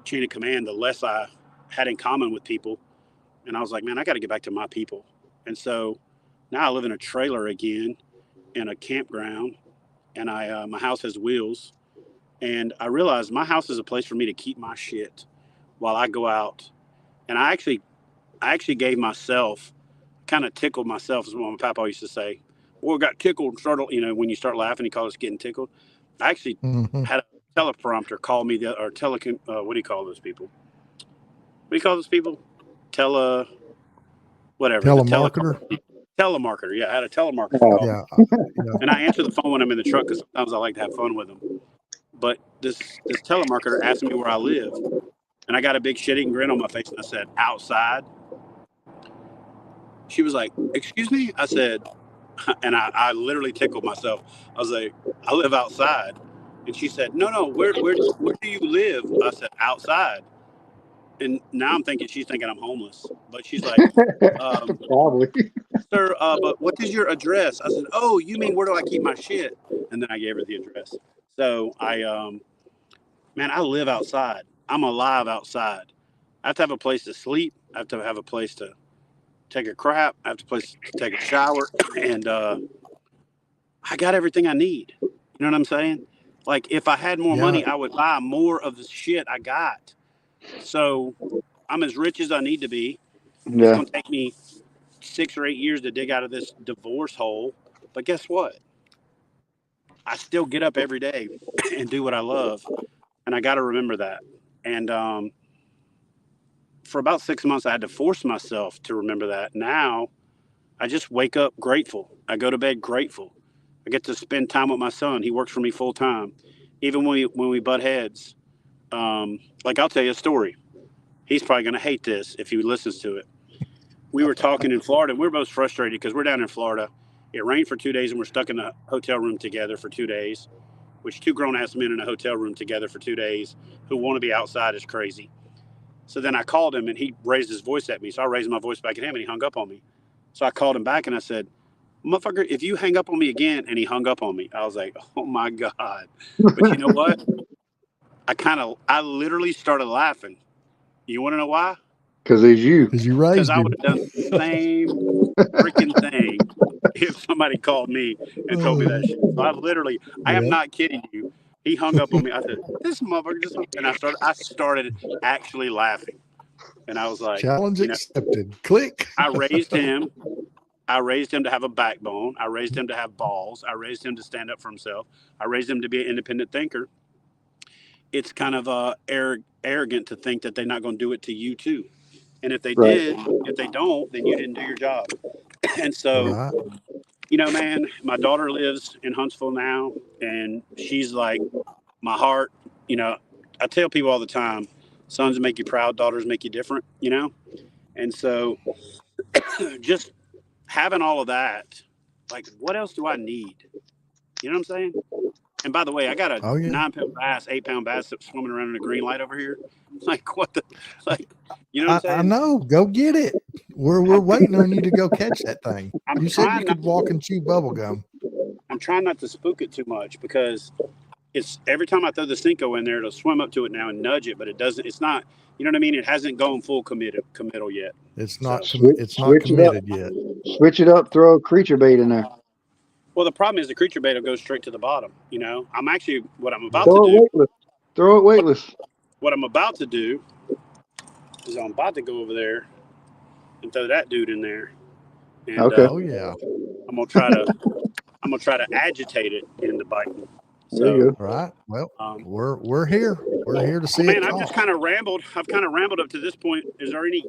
chain of command, the less I had in common with people. And I was like, man, I got to get back to my people. And so now I live in a trailer again in a campground, and my house has wheels. And I realized my house is a place for me to keep my shit while I go out. And I actually gave myself, kind of tickled myself, as what my papa used to say. Boy, got tickled and started, when you start laughing, he calls us getting tickled. I actually had a teleprompter call me, what do you call those people? What do you call those people?
Telemarketer?
Telemarketer. Yeah, I had a telemarketer call.
Yeah.
And I answer the phone when I'm in the truck because sometimes I like to have fun with them. But this telemarketer asked me where I live. And I got a big shitting grin on my face, and I said, outside. She was like, excuse me? I said, and I literally tickled myself. I was like, I live outside. And she said, no, where do you live? I said, outside. And now I'm thinking she's thinking I'm homeless. But she's like,
probably.
Sir, but what is your address? I said, oh, you mean where do I keep my shit? And then I gave her the address. So man, I live outside. I'm alive outside. I have to have a place to sleep. I have to have a place to take a crap. I have a place to take a shower. And I got everything I need. You know what I'm saying? Like, if I had more money, I would buy more of the shit I got. So I'm as rich as I need to be. It's going to take me 6 or 8 years to dig out of this divorce hole. But guess what? I still get up every day and do what I love. And I got to remember that. And for about 6 months, I had to force myself to remember that. Now, I just wake up grateful. I go to bed grateful. I get to spend time with my son. He works for me full time. Even when we butt heads, like, I'll tell you a story. He's probably going to hate this if he listens to it. We were talking in Florida. We're both frustrated because we're down in Florida. It rained for 2 days, and we're stuck in a hotel room together for 2 days, which 2 grown-ass men in a hotel room together for 2 days who want to be outside is crazy. So then I called him, and he raised his voice at me. So I raised my voice back at him, and he hung up on me. So I called him back, and I said, motherfucker, if you hang up on me again, and he hung up on me. I was like, oh, my God. But you know what? I literally started laughing. You want to know why?
Because he's you.
Because you raised
Because I
him.
would have done the same freaking thing if somebody called me and told me that shit. So I am not kidding you. He hung up on me. I said, this motherfucker just, and I started actually laughing. And I was like,
challenge accepted. Click.
I raised him to have a backbone. I raised him to have balls. I raised him to stand up for himself. I raised him to be an independent thinker. It's kind of arrogant to think that they're not going to do it to you too. And if they did, if they don't, then you didn't do your job. And so, man, my daughter lives in Huntsville now, and she's like my heart. I tell people all the time, sons make you proud, daughters make you different, And so just having all of that, like, what else do I need? You know what I'm saying? And by the way, I got a 9-pound bass, 8-pound bass that's swimming around in a green light over here. Like, what the, like, you know what I'm saying?
I know. Go get it. We're waiting on you to go catch that thing. You said you could walk and chew bubble gum.
I'm trying not to spook it too much because it's every time I throw the Cinco in there, it'll swim up to it now and nudge it, but it doesn't. It's not. You know what I mean? It hasn't gone full committal yet.
It's not. It's not committed yet.
Switch it up. Throw a creature bait in there.
Well, the problem is the creature bait will go straight to the bottom. You know, I'm actually what I'm about
Throw
to
it
do.
weightless. Throw it weightless.
What I'm about to do is I'm about to go over there and throw that dude in there. And,
Okay.
Oh yeah.
I'm gonna try to agitate it into biting.
There you
So,
go.
Right. Well,
um,
we're here. We're here to see
man,
it
I've
talk.
just kind of rambled. I've kind of rambled up to this point. Is there any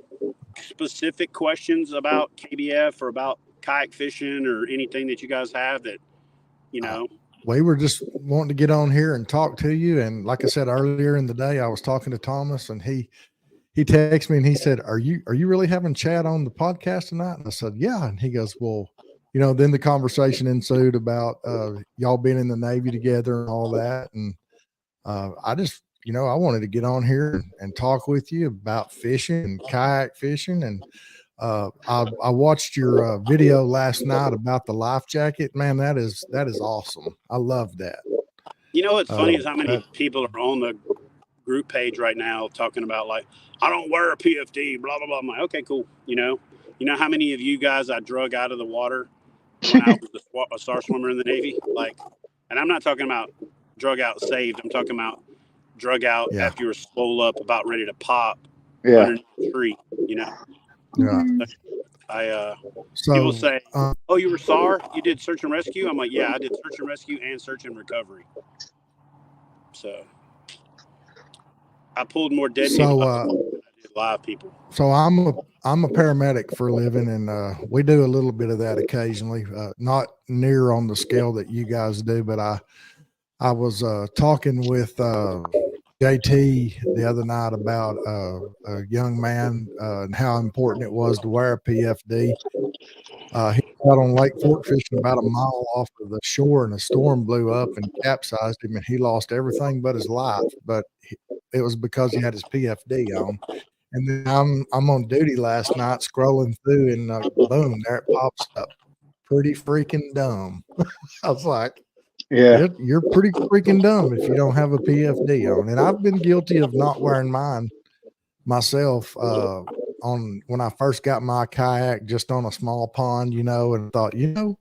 specific questions about KBF or about kayak fishing or anything that you guys have that, you know?
We were just wanting to get on here and talk to you. And like I said earlier in the day, I was talking to Thomas, and he texted me and he said, Are you really having Chad on the podcast tonight? And I said, yeah. And he goes, well, you know, then the conversation ensued about y'all being in the Navy together and all that. And I just, you know, I wanted to get on here and talk with you about fishing and kayak fishing. And I watched your video last night about the life jacket. Man, that is awesome. I love that.
You know what's funny is how many
that-
people are on the group page right now talking about, like, I don't wear a PFD, blah blah blah. I'm like, okay, cool. You know how many of you guys I drug out of the water when I was a star swimmer in the Navy? Like, and I'm not talking about drug out saved. I'm talking about drug out after you were swole up, about ready to pop underneath the tree. You know.
Yeah.
People say, oh, you were SAR? You did search and rescue? I'm like, yeah, I did search and rescue and search and recovery. So I pulled more dead people than I did live people.
So I'm a paramedic for a living, and we do a little bit of that occasionally, not near on the scale that you guys do, but I was talking with JT the other night about a young man and how important it was to wear a PFD. He was out on Lake Fork fishing about a mile off of the shore, and a storm blew up and capsized him, and he lost everything but his life. But it was because he had his PFD on. And then I'm on duty last night scrolling through, and boom, there it pops up. Pretty freaking dumb. I was like,
yeah,
you're pretty freaking dumb if you don't have a PFD on. And I've been guilty of not wearing mine myself on when I first got my kayak, just on a small pond, you know, and thought, you know,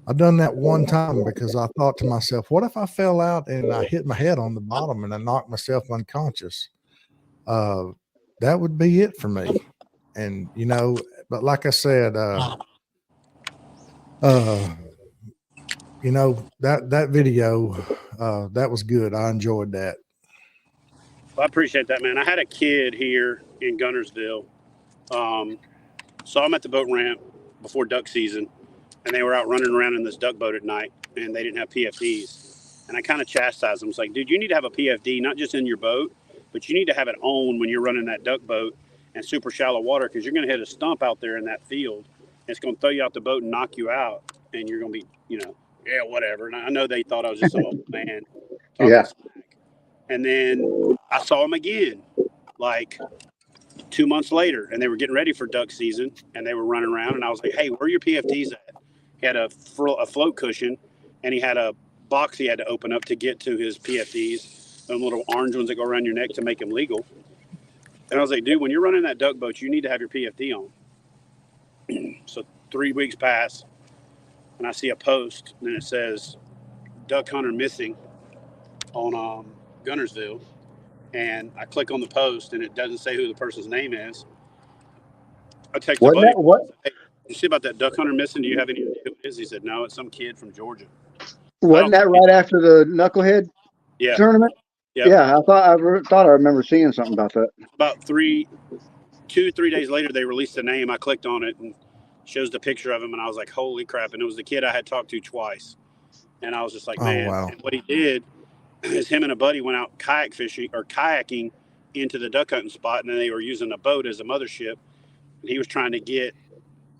I've done that one time because I thought to myself, what if I fell out and I hit my head on the bottom and I knocked myself unconscious? That would be it for me. And, you know, but like I said, you know, that video, that was good. I enjoyed that.
Well, I appreciate that, man. I had a kid here in Gunnersville. Saw him at the boat ramp before duck season, and they were out running around in this duck boat at night, and they didn't have PFDs. And I kind of chastised them. It's like, dude, you need to have a PFD, not just in your boat, but you need to have it on when you're running that duck boat in super shallow water, because you're going to hit a stump out there in that field, and it's going to throw you out the boat and knock you out, and you're going to be, you know, yeah, whatever. And I know they thought I was just some old man.
Yeah.
Smack. And then I saw him again, like 2 months later, and they were getting ready for duck season, and they were running around, and I was like, hey, where are your PFDs at? He had a float cushion, and he had a box he had to open up to get to his PFDs, them little orange ones that go around your neck to make them legal. And I was like, dude, when you're running that duck boat, you need to have your PFD on. So 3 weeks pass, and I see a post, and it says, duck hunter missing on Gunnersville. And I click on the post, and it doesn't say who the person's name is. I text a buddy. Hey, you see about that duck hunter missing? Do you have any idea who it is? He said, no, it's some kid from Georgia.
Wasn't that right after the Knucklehead tournament? Yeah, I thought I remember seeing something about that.
About 3 days later, they released the name. I clicked on it and shows the picture of him, and I was like, holy crap. And it was the kid I had talked to twice. And I was just like, man.
Wow.
And what he did is him and a buddy went out kayak fishing or kayaking into the duck hunting spot, and then they were using a boat as a mothership. And he was trying to get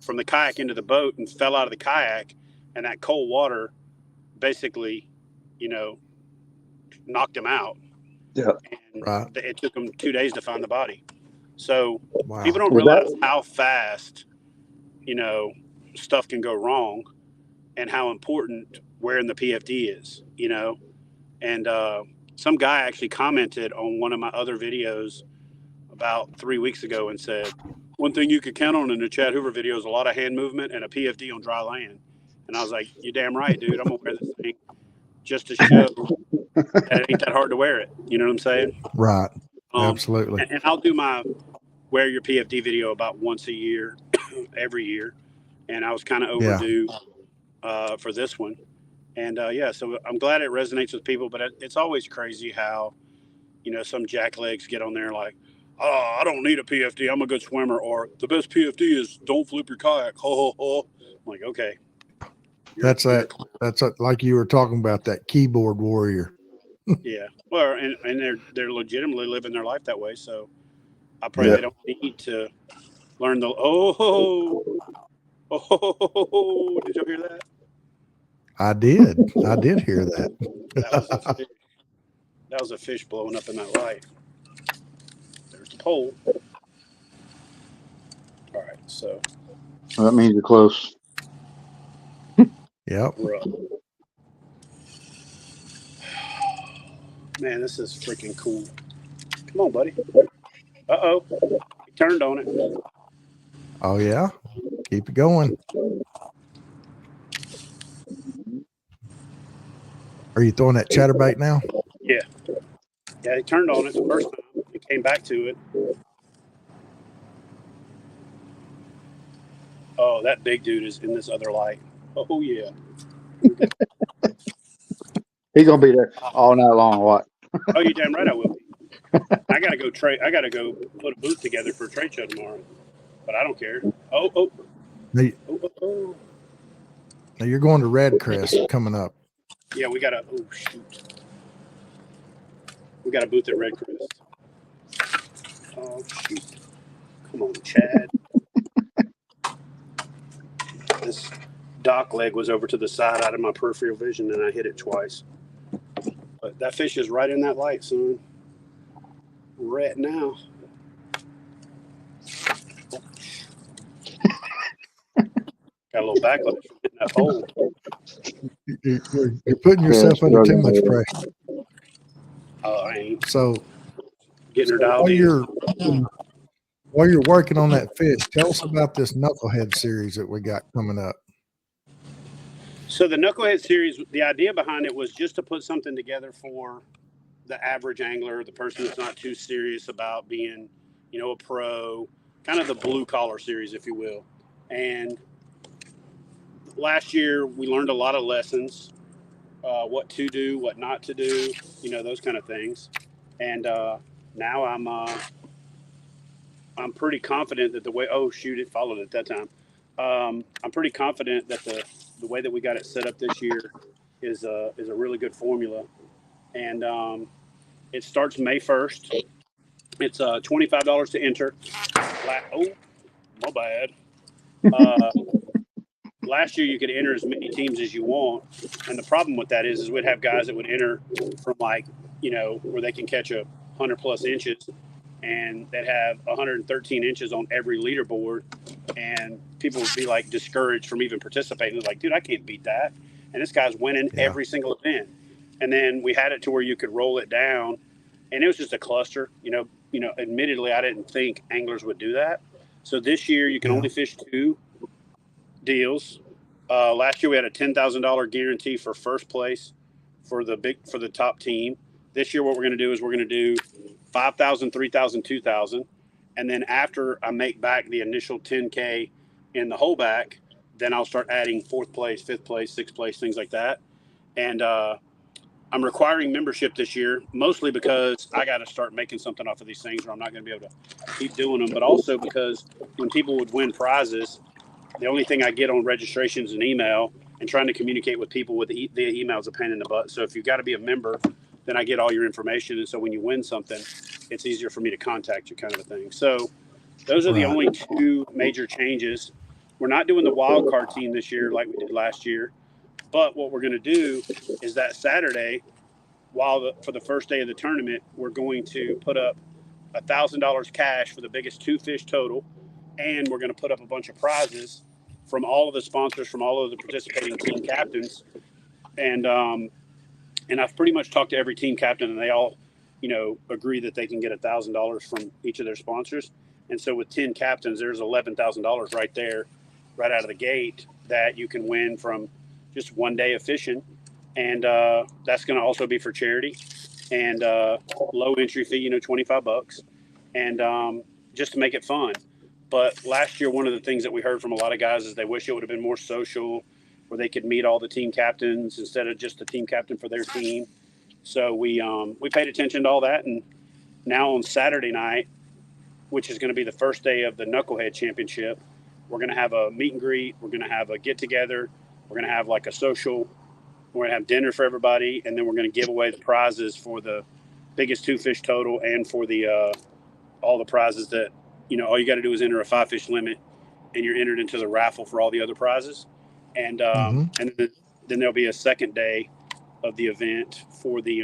from the kayak into the boat and fell out of the kayak, and that cold water basically, you know, knocked him out.
Yeah.
And it took them 2 days to find the body. So people don't realize how fast, you know, stuff can go wrong, and how important wearing the PFD is, you know. And some guy actually commented on one of my other videos about 3 weeks ago and said, one thing you could count on in the Chad Hoover video is a lot of hand movement and a PFD on dry land. And I was like, you're damn right, dude. I'm going to wear this thing just to show that it ain't that hard to wear it. You know what I'm saying?
Right. Absolutely.
And I'll do my wear your PFD video about once a year, every year. And I was kind of overdue for this one. And so I'm glad it resonates with people, but it's always crazy how, some jacklegs get on there like, oh, I don't need a PFD. I'm a good swimmer. Or the best PFD is don't flip your kayak. Ho, ho, ho. I'm like, okay.
That's like you were talking about, that keyboard warrior.
Yeah. Well, and they're legitimately living their life that way. So I pray they don't need to learn the, did you hear that?
I did hear that.
That was a fish blowing up in that light. There's the pole. All right, so
that means you're close.
Yep.
Man, this is freaking cool. Come on, buddy. Uh-oh. He turned on it.
Oh, yeah? Keep it going. Are you throwing that chatterbait now?
Yeah. Yeah, he turned on it the first time. He came back to it. Oh, that big dude is in this other light. Oh, yeah.
He's going to be there all night long. What?
Oh, you damn right I will be. I got to go put a booth together for a trade show tomorrow. But I don't care. Oh.
Now you're going to Red Crest coming up.
Yeah, we got a booth at Red Crest. Oh, shoot. Come on, Chad. This dock leg was over to the side out of my peripheral vision, and I hit it twice. But that fish is right in that light, son. Right now. Got a little backlash from hitting that hole.
You're putting yourself under too much pressure.
Oh, I ain't.
So
Getting her dialed in.
While you're working on that fish, tell us about this knucklehead series that we got coming up.
So the knucklehead series, the idea behind it was just to put something together for the average angler, the person that's not too serious about being, a pro, kind of the blue collar series, if you will. And last year we learned a lot of lessons, what to do, what not to do, those kind of things. And now I'm pretty confident that the way, it followed at that time. I'm pretty confident that the way that we got it set up this year is a really good formula. And it starts May 1st. It's $25 to enter. My bad. Last year you could enter as many teams as you want. And the problem with that is we'd have guys that would enter from where they can catch 100 plus inches, and they'd have 113 inches on every leaderboard, and people would be discouraged from even participating. It's like, dude, I can't beat that. And this guy's winning every single event. And then we had it to where you could roll it down, and it was just a cluster. Admittedly, I didn't think anglers would do that. So this year you can only fish 2 deals. Last year we had a $10,000 guarantee for first place for the top team. This year what we're going to do is we're going to do 5,000, 3,000, 2,000, and then after I make back the initial 10K in the holdback, then I'll start adding 4th place, 5th place, 6th place, things like that. And I'm requiring membership this year, mostly because I got to start making something off of these things, or I'm not going to be able to keep doing them. But also because when people would win prizes, the only thing I get on registration is an email, and trying to communicate with people via email is a pain in the butt. So if you've got to be a member, then I get all your information. And so when you win something, it's easier for me to contact you, kind of a thing. So those are the only 2 major changes. We're not doing the wild card team this year like we did last year. But what we're going to do is that Saturday, for the first day of the tournament, we're going to put up $1,000 cash for the biggest 2 fish total. And we're going to put up a bunch of prizes from all of the sponsors, from all of the participating team captains. And I've pretty much talked to every team captain, and they all, agree that they can get $1,000 from each of their sponsors. And so with 10 captains, there's $11,000 right there, right out of the gate, that you can win from just one day of fishing. And that's going to also be for charity, and low entry fee, $25, and just to make it fun. But last year, one of the things that we heard from a lot of guys is they wish it would have been more social, where they could meet all the team captains instead of just the team captain for their team. So we paid attention to all that, and now on Saturday night, which is going to be the first day of the Knucklehead Championship, we're going to have a meet and greet. We're going to have a get together. We're going to have like a social. We're going to have dinner for everybody, and then we're going to give away the prizes for the biggest 2 fish total, and for the all the prizes that all you got to do is enter a 5 fish limit, and you're entered into the raffle for all the other prizes. And and then there'll be a second day of the event for the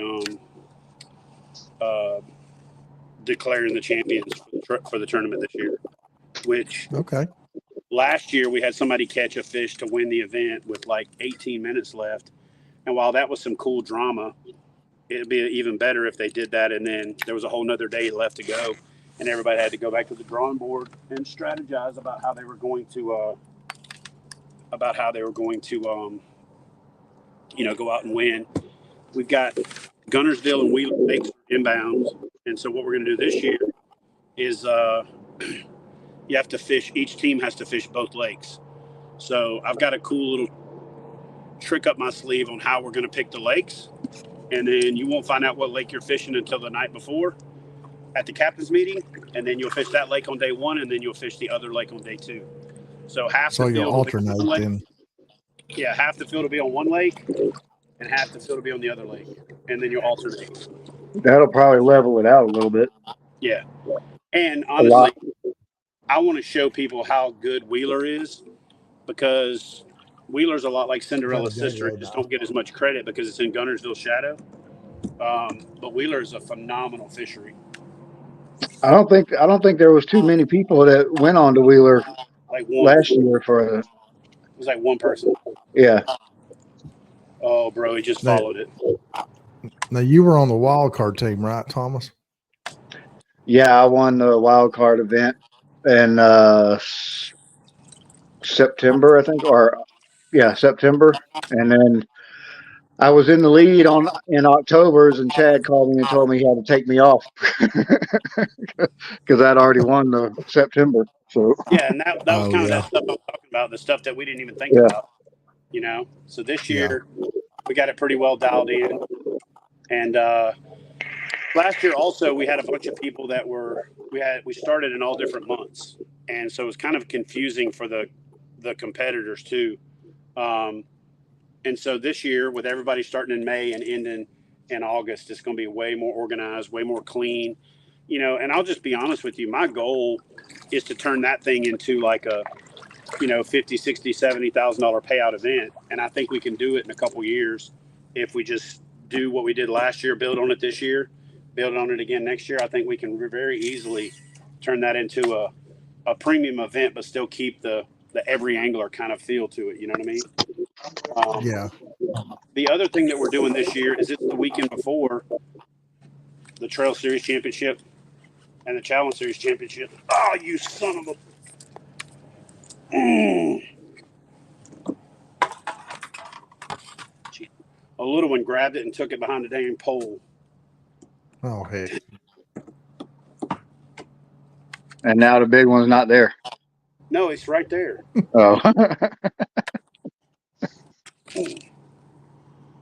declaring the champions for the tournament this year. Which last year we had somebody catch a fish to win the event with like 18 minutes left. And while that was some cool drama, it'd be even better if they did that, and then there was a whole nother day left to go, and everybody had to go back to the drawing board and strategize about how they were going to go out and win. We've got Gunnersville and Wheeler Lakes inbounds, and so what we're going to do this year is you have to fish. Each team has to fish both lakes. So I've got a cool little trick up my sleeve on how we're going to pick the lakes, and then you won't find out what lake you're fishing until the night before at the captain's meeting, and then you'll fish that lake on day 1, and then you'll fish the other lake on day 2. So half the field will be on one lake. Yeah, half the field will be on one lake, and half the field will be on the other lake, and then you'll alternate.
That'll probably level it out a little bit.
Yeah, and honestly, I want to show people how good Wheeler is, because Wheeler's a lot like Cinderella's sister. It just don't get as much credit because it's in Gunnersville Shadow. But Wheeler is a phenomenal fishery.
I don't think there was too many people that went on to Wheeler last year for
it was like one person.
Yeah.
Oh, bro, he just followed it.
Now you were on the wild card team, right, Thomas?
Yeah, I won the wild card event in September, I think, September, and then I was in the lead in October's, and Chad called me and told me he had to take me off because I'd already won the September. So
yeah, and that was kind of that stuff I'm talking about, the stuff that we didn't even think about. So this year we got it pretty well dialed in, and last year also we had a bunch of people that we started in all different months, and so it was kind of confusing for the competitors too. And so this year, with everybody starting in May and ending in August, it's going to be way more organized, way more clean, and I'll just be honest with you. My goal is to turn that thing into like a, $50,000, $60,000, $70,000 payout event. And I think we can do it in a couple years if we just do what we did last year, build on it this year, build on it again next year. I think we can very easily turn that into a premium event, but still keep the every angler kind of feel to it. You know what I mean? The other thing that we're doing this year is it's the weekend before the Trail Series Championship and the Challenge Series Championship. Oh, you son of a... A little one grabbed it and took it behind the dang pole.
Oh, heck.
And now the big one's not there.
No, it's right there.
Oh.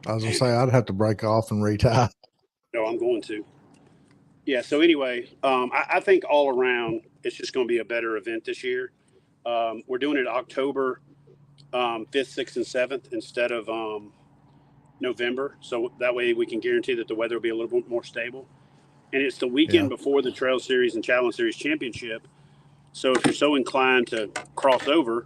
I was going to say, I'd have to break off and retie.
No, I'm going to. Yeah, so anyway, I think all around it's just going to be a better event this year. We're doing it October 5th, 6th, and 7th instead of November. So that way we can guarantee that the weather will be a little bit more stable. And it's the weekend before the Trail Series and Challenge Series Championship. So if you're so inclined to cross over,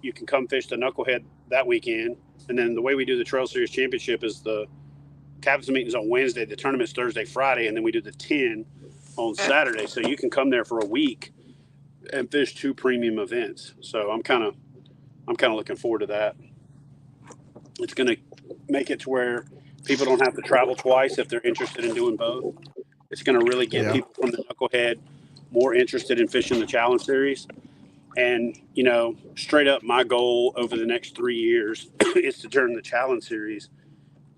you can come fish the Knucklehead that weekend. And then the way we do the Trail Series Championship is the captain's meeting's on Wednesday, the tournament's Thursday, Friday, and then we do the 10 on Saturday. So you can come there for a week and fish 2 premium events. So I'm kind of looking forward to that. It's going to make it to where people don't have to travel twice if they're interested in doing both. It's going to really get people from the Knucklehead more interested in fishing the Challenge Series. And, you know, straight up, my goal over the next 3 years is to turn the Challenge Series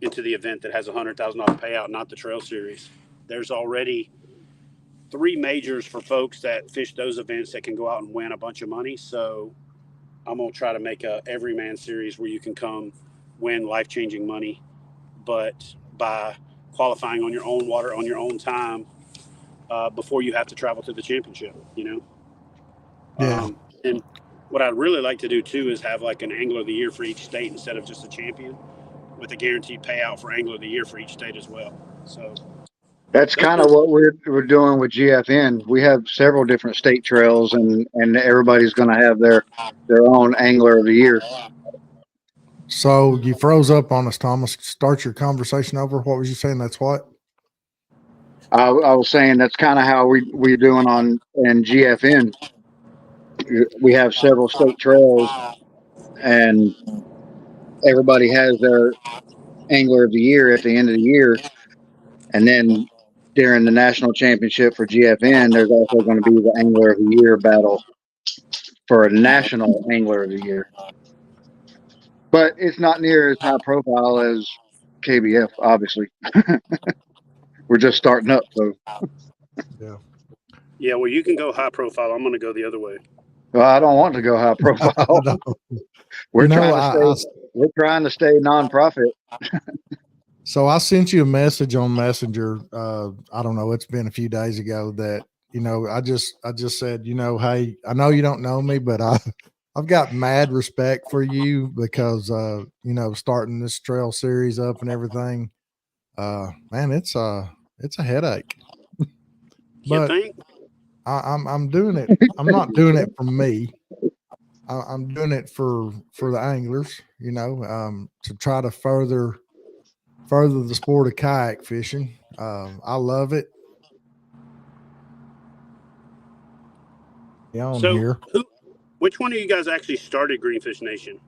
into the event that has a $100,000 payout, not the Trail Series. There's already 3 majors for folks that fish those events that can go out and win a bunch of money. So I'm going to try to make a everyman series where you can come win life-changing money, but by qualifying on your own water, on your own time, before you have to travel to the championship, you know?
Yeah.
And what I'd really like to do too is have like an Angler of the Year for each state instead of just a champion, with a guaranteed payout for Angler of the Year for each state as well. So
That's kind of what we're doing with GFN. We have several different state trails, and everybody's going to have their own Angler of the Year.
So you froze up on us, Thomas. Start your conversation over. What was you saying? That's what?
I was saying that's kind of how we're doing in GFN. We have several state trails, and everybody has their Angler of the Year at the end of the year. And then during the national championship for GFN, there's also going to be the Angler of the Year battle for a national Angler of the Year. But it's not near as high profile as KBF, obviously. We're just starting up, so.
Yeah, well, you can go high profile. I'm going to go the other way.
Well, I don't want to go high profile. We're trying to stay nonprofit.
So I sent you a message on Messenger. I don't know, it's been a few days ago that, you know, I just said, you know, hey, I know you don't know me, but I've got mad respect for you because, you know, starting this trail series up and everything, man, it's a headache.
You think?
I'm doing it. I'm not doing it for me. I'm doing it for the anglers, you know, to try to further the sport of kayak fishing. I love it. Yeah,
So
here.
Which one of you guys actually started Greenfish Nation?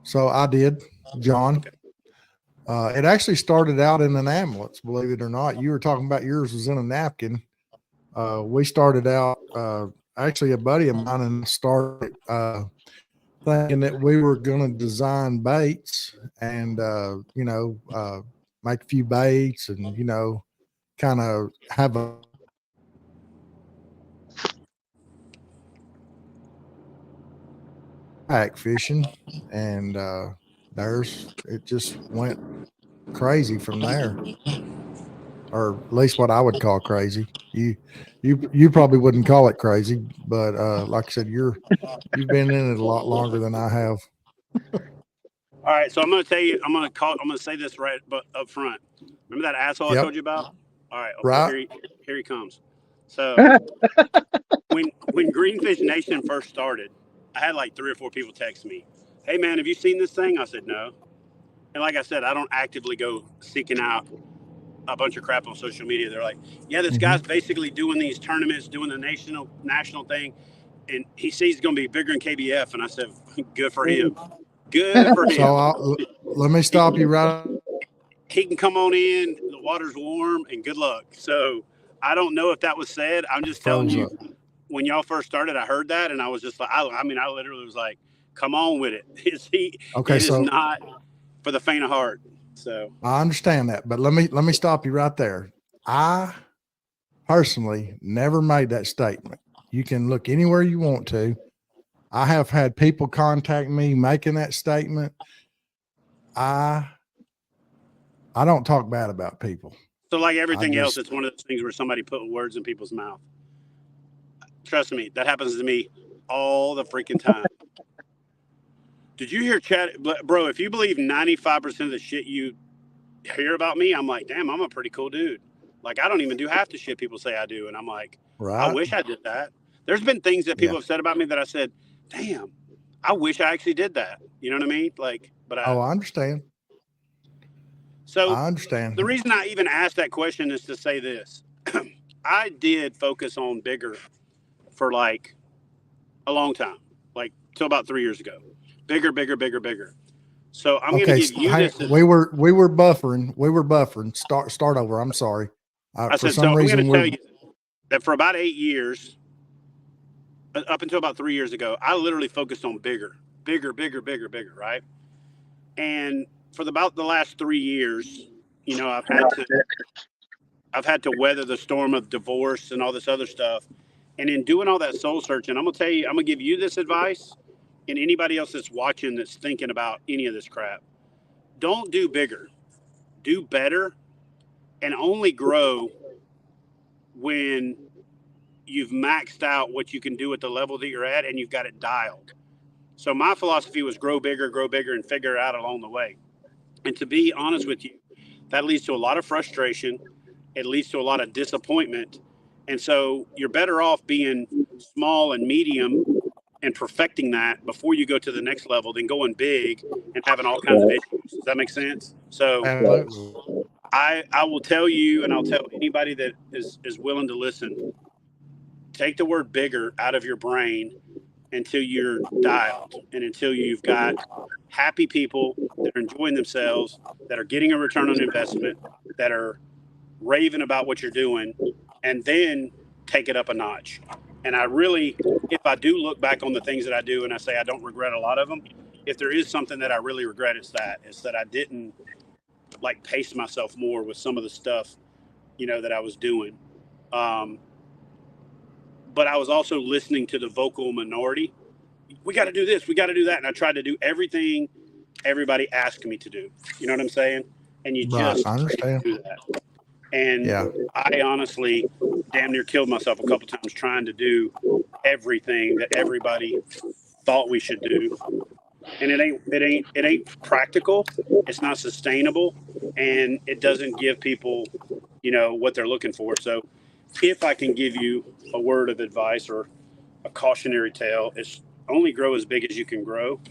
So I did, John.
Okay.
It actually started out in an ambulance, believe it or not. You were talking about yours was in a napkin. We started out, actually a buddy of mine and started thinking that we were going to design baits and, you know, make a few baits and, you know, kind of have a kayak fishing, and it just went crazy from there, or at least what I would call crazy. You probably wouldn't call it crazy, but like I said, you've been in it a lot longer than I have.
All right, so I'm going to tell you, I'm going to say this right up front. Remember that asshole I told you about? All right,
right.
Here he comes. So when Greenfish Nation first started, I had like 3 or 4 people text me, "Hey man, have you seen this thing?" I said no. And like I said, I don't actively go seeking out a bunch of crap on social media. They're like, "Yeah, this guy's basically doing these tournaments, doing the national thing, and he sees it's going to be bigger than KBF." And I said, "Good for him. Good for him."
So let me stop you right.
He can come on in. The water's warm, and good luck. So I don't know if that was said. I'm just telling you. When y'all first started, I heard that, and I was just like, I literally was like, "Come on with it." It is not for the faint of heart. So
I understand that, but let me stop you right there. I personally never made that statement. You can look anywhere you want to. I have had people contact me making that statement. I don't talk bad about people.
So like everything else, it's one of those things where somebody put words in people's mouth. Trust me, that happens to me all the freaking time. Did you hear Chad? Bro, if you believe 95% of the shit you hear about me, I'm like, damn, I'm a pretty cool dude. Like, I don't even do half the shit people say I do. And I'm like, I wish I did that. There's been things that people have said about me that I said, damn, I wish I actually did that. You know what I mean? Like, but
I understand.
So
I understand.
The reason I even asked that question is to say this. I did focus on bigger for like a long time, like till about 3 years ago. Bigger. So I'm going to give you this.
We were buffering. Start over. I'm sorry.
I said, so I'm going to tell you. that for about 8 years, up until about 3 years ago, I literally focused on bigger, right? And for about the last 3 years, I've had to weather the storm of divorce and all this other stuff. And in doing all that soul searching, I'm gonna give you this advice, and anybody else that's watching that's thinking about any of this crap. Don't do bigger, do better, and only grow when you've maxed out what you can do at the level that you're at and you've got it dialed. So my philosophy was grow bigger, and figure it out along the way. And to be honest with you, that leads to a lot of frustration. It leads to a lot of disappointment. And so you're better off being small and medium and perfecting that before you go to the next level than going big and having all kinds of issues. Does that make sense? So I will tell you, and I'll tell anybody that is willing to listen, take the word bigger out of your brain until you're dialed and until you've got happy people that are enjoying themselves, that are getting a return on investment, that are raving about what you're doing, and then take it up a notch. And I really, if I do look back on the things that I do and I say I don't regret a lot of them, if there is something that I really regret, it's that I didn't like pace myself more with some of the stuff, that I was doing. But I was also listening to the vocal minority. We got to do this, we got to do that. And I tried to do everything everybody asked me to do. You know what I'm saying? And you just
understand.
do that. And I honestly damn near killed myself a couple times trying to do everything that everybody thought we should do. And it ain't practical. It's not sustainable, and it doesn't give people, what they're looking for. So if I can give you a word of advice or a cautionary tale, it's only grow as big as you can grow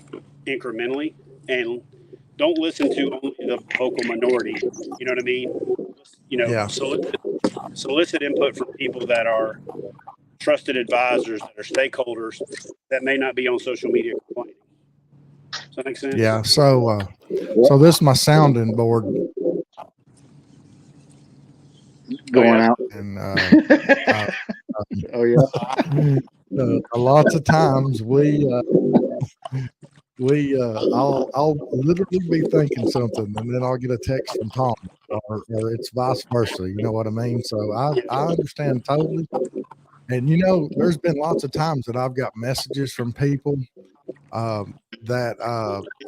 incrementally, and don't listen to only the vocal minority. You know what I mean? Solicit input from people that are trusted advisors, that are stakeholders, that may not be on social media complaining. Does that make sense?
Yeah. So this is my sounding board
going out.
And
Oh yeah.
lots of times I'll literally be thinking something and then I'll get a text from Tom or it's vice versa. You know what I mean? So I understand totally. And there's been lots of times that I've got messages from people that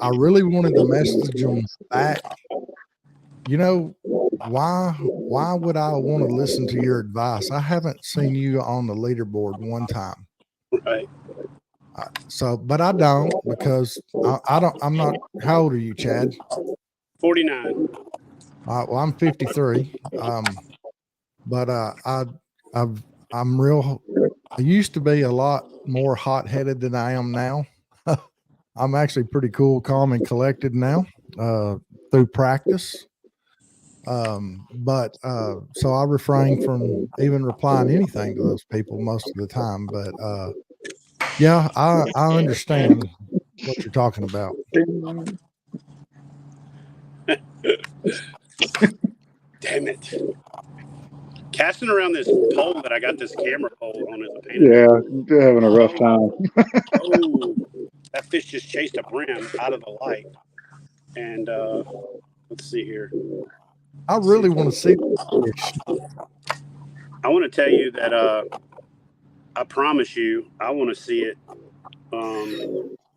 I really wanted to message them back. Why would I want to listen to your advice? I haven't seen you on the leaderboard one time.
Right.
But I don't, because I'm not. How old are you, Chad?
49.
Well, I'm 53. But I'm real. I used to be a lot more hot-headed than I am now. I'm actually pretty cool, calm, and collected now through practice. So I refrain from even replying anything to those people most of the time. But yeah, I understand what you're talking about.
Damn it. Casting around this pole that I got this camera pole on is a pain.
Yeah, having a rough time.
Oh, that fish just chased a brim out of the light. And let's see here.
I really want to see the fish.
I want to tell you that I promise you, I want to see it.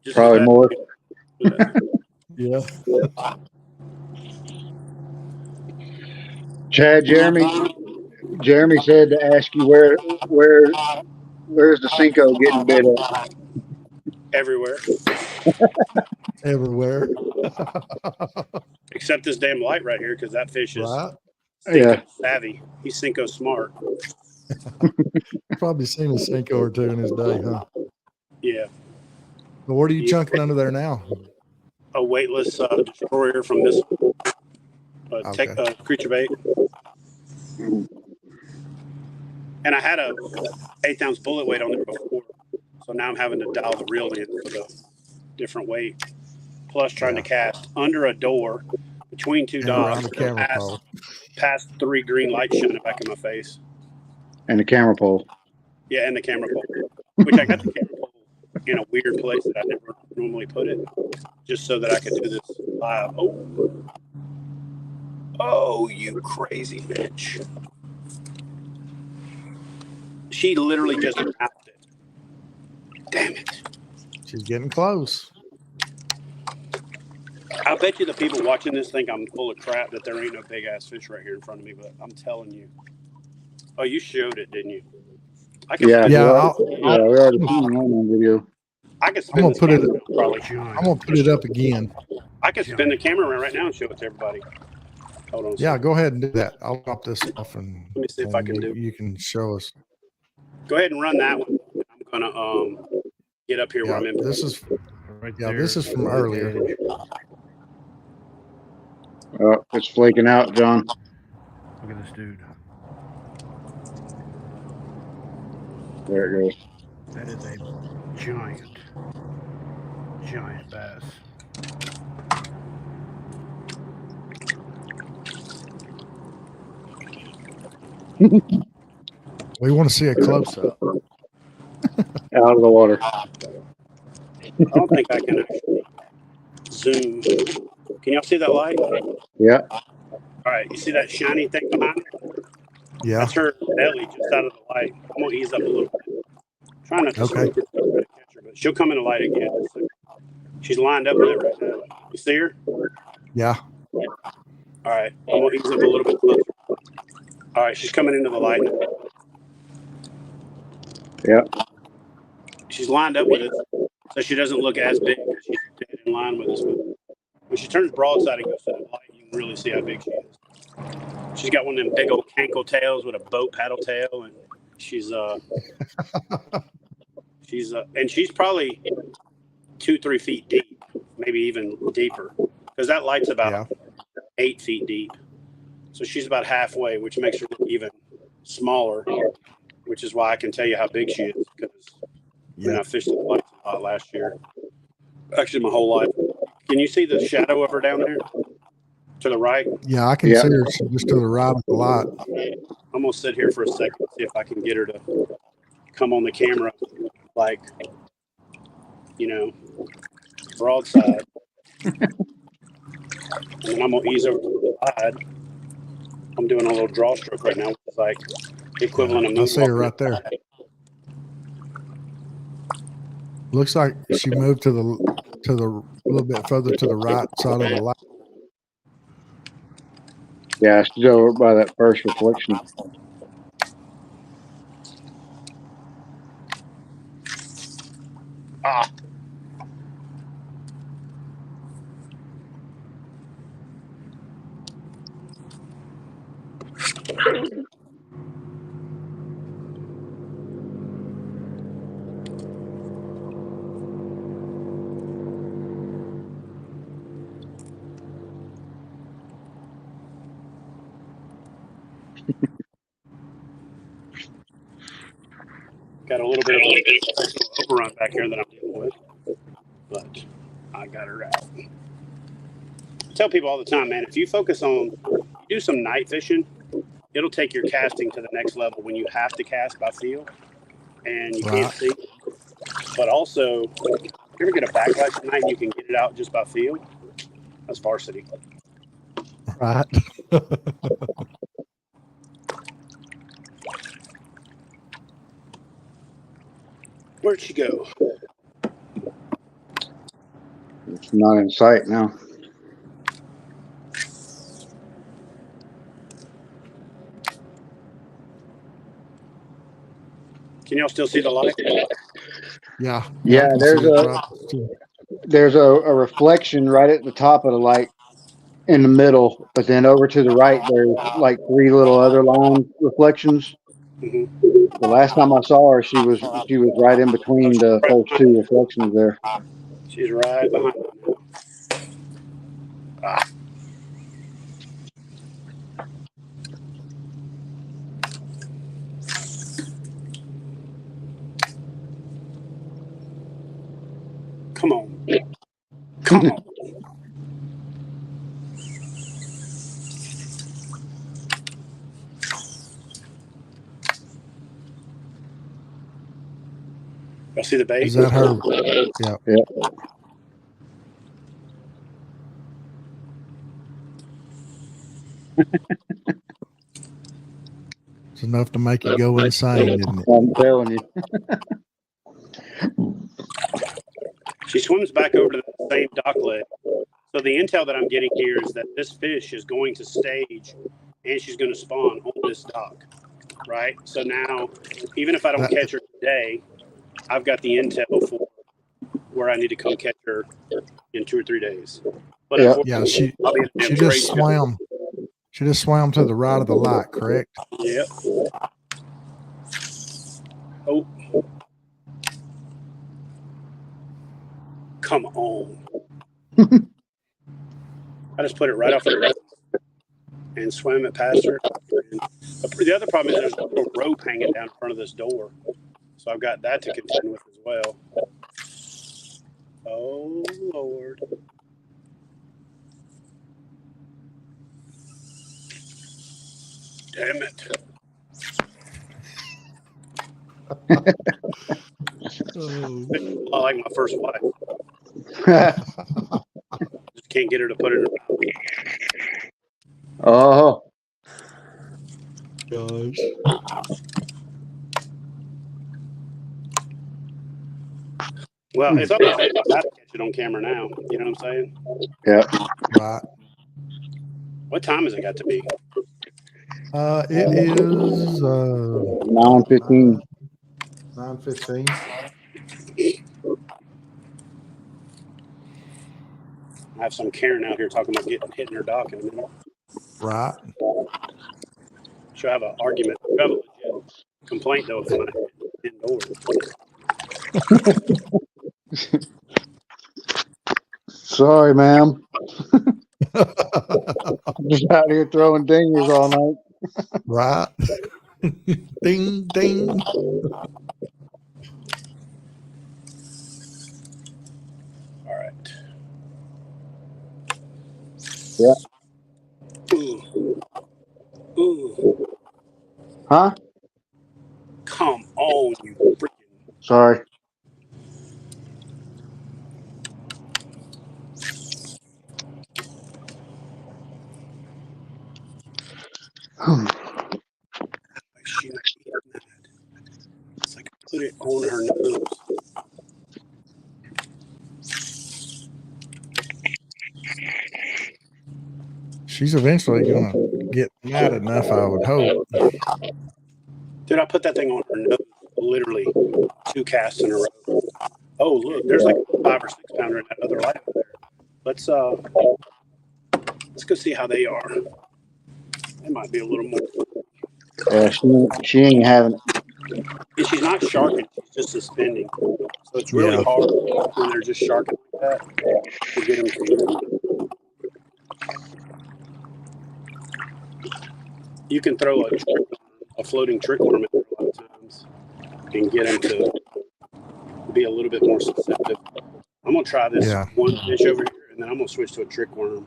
Just
probably more.
Yeah.
Chad, Jeremy said to ask you where's the Cinco getting bit at?
Everywhere.
Everywhere.
Except this damn light right here, because that fish is
Yeah.
savvy. He's Cinco smart.
Probably seen a Cinco or two in his day, huh?
Yeah.
But what are you chunking under there now?
A weightless destroyer from this creature bait. And I had a 1/8 ounce bullet weight on there before, so now I'm having to dial the reel in for the different weight. Plus trying to cast under a door between two dogs
camera
past 3 green lights shining back in my face.
And the camera pole.
Yeah, and the camera pole, which I got the camera pole in a weird place that I never normally put it, just so that I could do this live. Oh, you crazy bitch. She literally just mouthed it. Damn it.
She's getting close.
I bet you the people watching this think I'm full of crap that there ain't no big ass fish right here in front of me, but I'm telling you. Oh, you showed it, didn't you? I can
Yeah,
spin,
we already seen one on video.
I can spin
I'm
this
gonna put
camera
it.
probably.
I'm gonna put it up again.
I can spin the camera around right now and show it to everybody. Hold on.
Yeah, go ahead and do that. I'll drop this off and
Let me see if I can do.
You can show us.
Go ahead and run that one. I'm gonna get up here where I'm in.
This is
Right
yeah.
there.
This is from earlier.
Oh, it's flaking out, John.
Look at this dude.
There it goes.
That is a giant bass.
We want to see a close up.
Out of the water.
I don't think I can actually zoom. Can y'all see that light?
Yeah.
All right, you see that shiny thing behind her?
Yeah.
That's her belly just out of the light. I'm gonna ease up a little bit. Trying not to squeak it to catch her, but she'll come in the light again. She's lined up with it right now. You see her?
Yeah.
All right, I'm gonna ease up a little bit closer. All right, she's coming into the light.
Yeah.
She's lined up with us, so she doesn't look as big because she's dead in line with us. But when she turns broadside and goes to the light, you can really see how big she is. She's got one of them big old cankle tails with a boat paddle tail, and she's probably 2-3 feet deep, maybe even deeper, because that light's about 8 feet deep. So she's about halfway, which makes her look even smaller, which is why I can tell you how big she is, because I fished the lights a lot last year. Actually, my whole life. Can you see the shadow of her down there to the right?
Yeah, I can see her. She's just to the right of the light.
I'm going to sit here for a second and see if I can get her to come on the camera, like, broadside. And then I'm going to ease over to the side. I'm doing a little draw stroke right now, which is like the equivalent of
I see her right there. Looks like she moved to the little bit further to the right side of the light.
Yeah, she's over by that first reflection.
Got a little bit of a overrun back here that I'm dealing with, but I got her out. I tell people all the time, man, if you focus on, you do some night fishing, it'll take your casting to the next level when you have to cast by feel and you can't see. But also, if you ever get a backlash at night and you can get it out just by feel, that's varsity.
Right.
Where'd she go?
It's not in sight now.
Can y'all still see the light?
Yeah.
Yeah, there's a reflection right at the top of the light in the middle, but then over to the right, there's like 3 little other line reflections.
Mm-hmm.
The last time I saw her, she was right in between the first 2 reflections there.
She's right behind me now. Come on. Come on. I see the bait.
Is that her? Yeah.
Yeah.
It's enough to make you go insane, isn't it?
I'm telling you.
She swims back over to the same dock leg. So the intel that I'm getting here is that this fish is going to stage and she's going to spawn on this dock, right? So now, even if I don't catch her today, I've got the intel for where I need to come catch her in 2 or 3 days. But
Yeah, she
I'll be in a
just
great
swam. She just swam to the right of the light, correct?
Yep. Oh. Come on. I just put it right off the rest and swam it past her. And the other problem is there's a little rope hanging down in front of this door. So I've got that to contend with as well. Oh, Lord. Damn it. I like my first wife. Just can't get her to put it in her mouth.
Oh,
Gosh.
Well, it's almost like I have to catch it on camera now. You know what I'm saying?
yeah.
Right.
What time has it got to be?
It is
9:15.
9:15.
I have some Karen out here talking about hitting her dock in a minute.
Right.
She'll have an argument. She'll have a legit complaint, though, if I'm not indoors.
Sorry, ma'am. Just out here throwing dingers all night.
Right. Ding, ding.
All right.
Yeah.
Ooh. Ooh.
Huh?
Come on, you freaking.
Sorry.
She might be mad. It's like put it on her nose.
She's eventually going to get mad enough, I would hope.
Dude, I put that thing on her nose literally 2 casts in a row. Oh, look, there's like a 5 or 6 pounder in that other light over there. Let's go see how they are. They might be a little more.
Yeah, she ain't having it.
And she's not sharking, she's just suspending. So it's really hard when they're just sharking like that to get them to. You can throw a floating trick worm in there a lot of times and get them to be a little bit more susceptible. I'm going to try this one fish over here, and then I'm going to switch to a trick worm,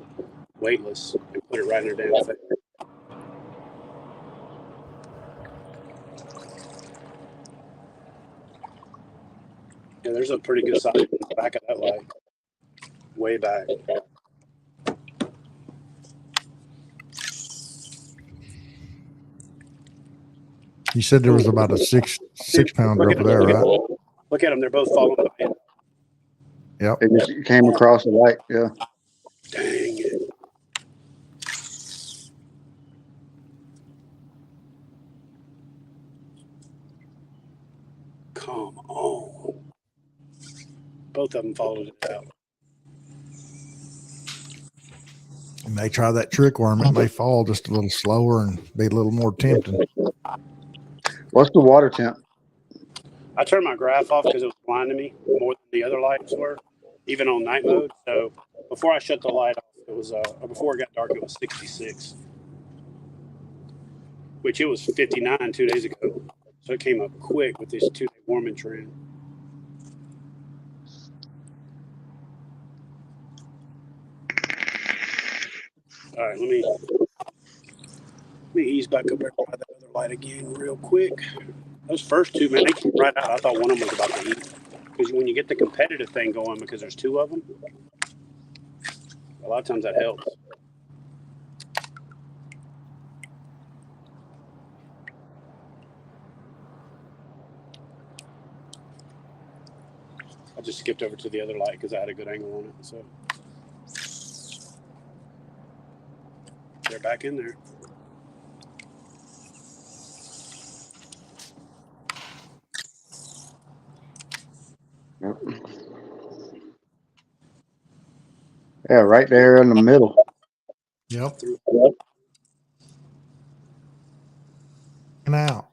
weightless, and put it right in their damn face. Yeah, there's a pretty good size in the back of that light. Way back.
You said there was about a six pounder over there, right?
Look at them. They're both falling behind.
Yep.
It just came across the light. Yeah.
Dang it. Come on. Both of them followed it out.
And they try that trick worm, it may fall just a little slower and be a little more tempting.
What's the water temp?
I turned my graph off because it was blinding me more than the other lights were, even on night mode. So before I shut the light off, it was before it got dark, it was 66, which it was 59 2 days ago. So it came up quick with this 2-day warming trend. All right, let me ease back up there by that other light again real quick. Those first two, man, they came right out. I thought one of them was about to eat. Because when you get the competitive thing going, because there's two of them, a lot of times that helps. I just skipped over to the other light because I had a good angle on it. So they're back in there.
Yep. Yeah, right there in the middle.
Yep. And out.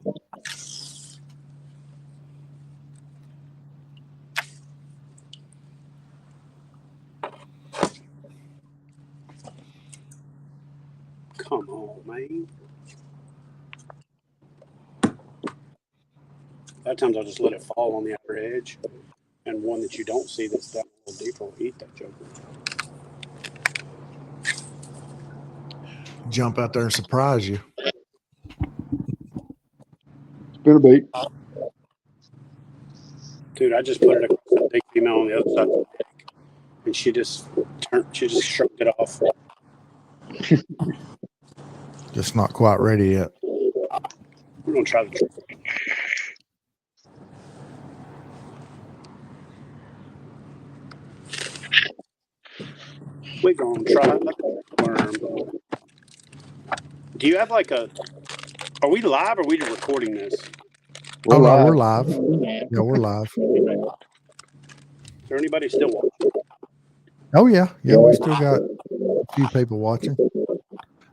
Come on, man. A lot of times I'll just let it fall on the outer edge, and one that you don't see that's down a little deeper will eat that joker.
Jump out there and surprise you.
Spin a bait.
Dude, I just put it across that big female on the other side of the lake, and she just shrugged it off.
Just not quite ready yet.
We're gonna try the trick. We're gonna try the worm. Do you have like a? Are we live or are we just recording this?
Oh no, we're live. Yeah, we're live.
Is there anybody still watching?
Oh yeah, we still got a few people watching.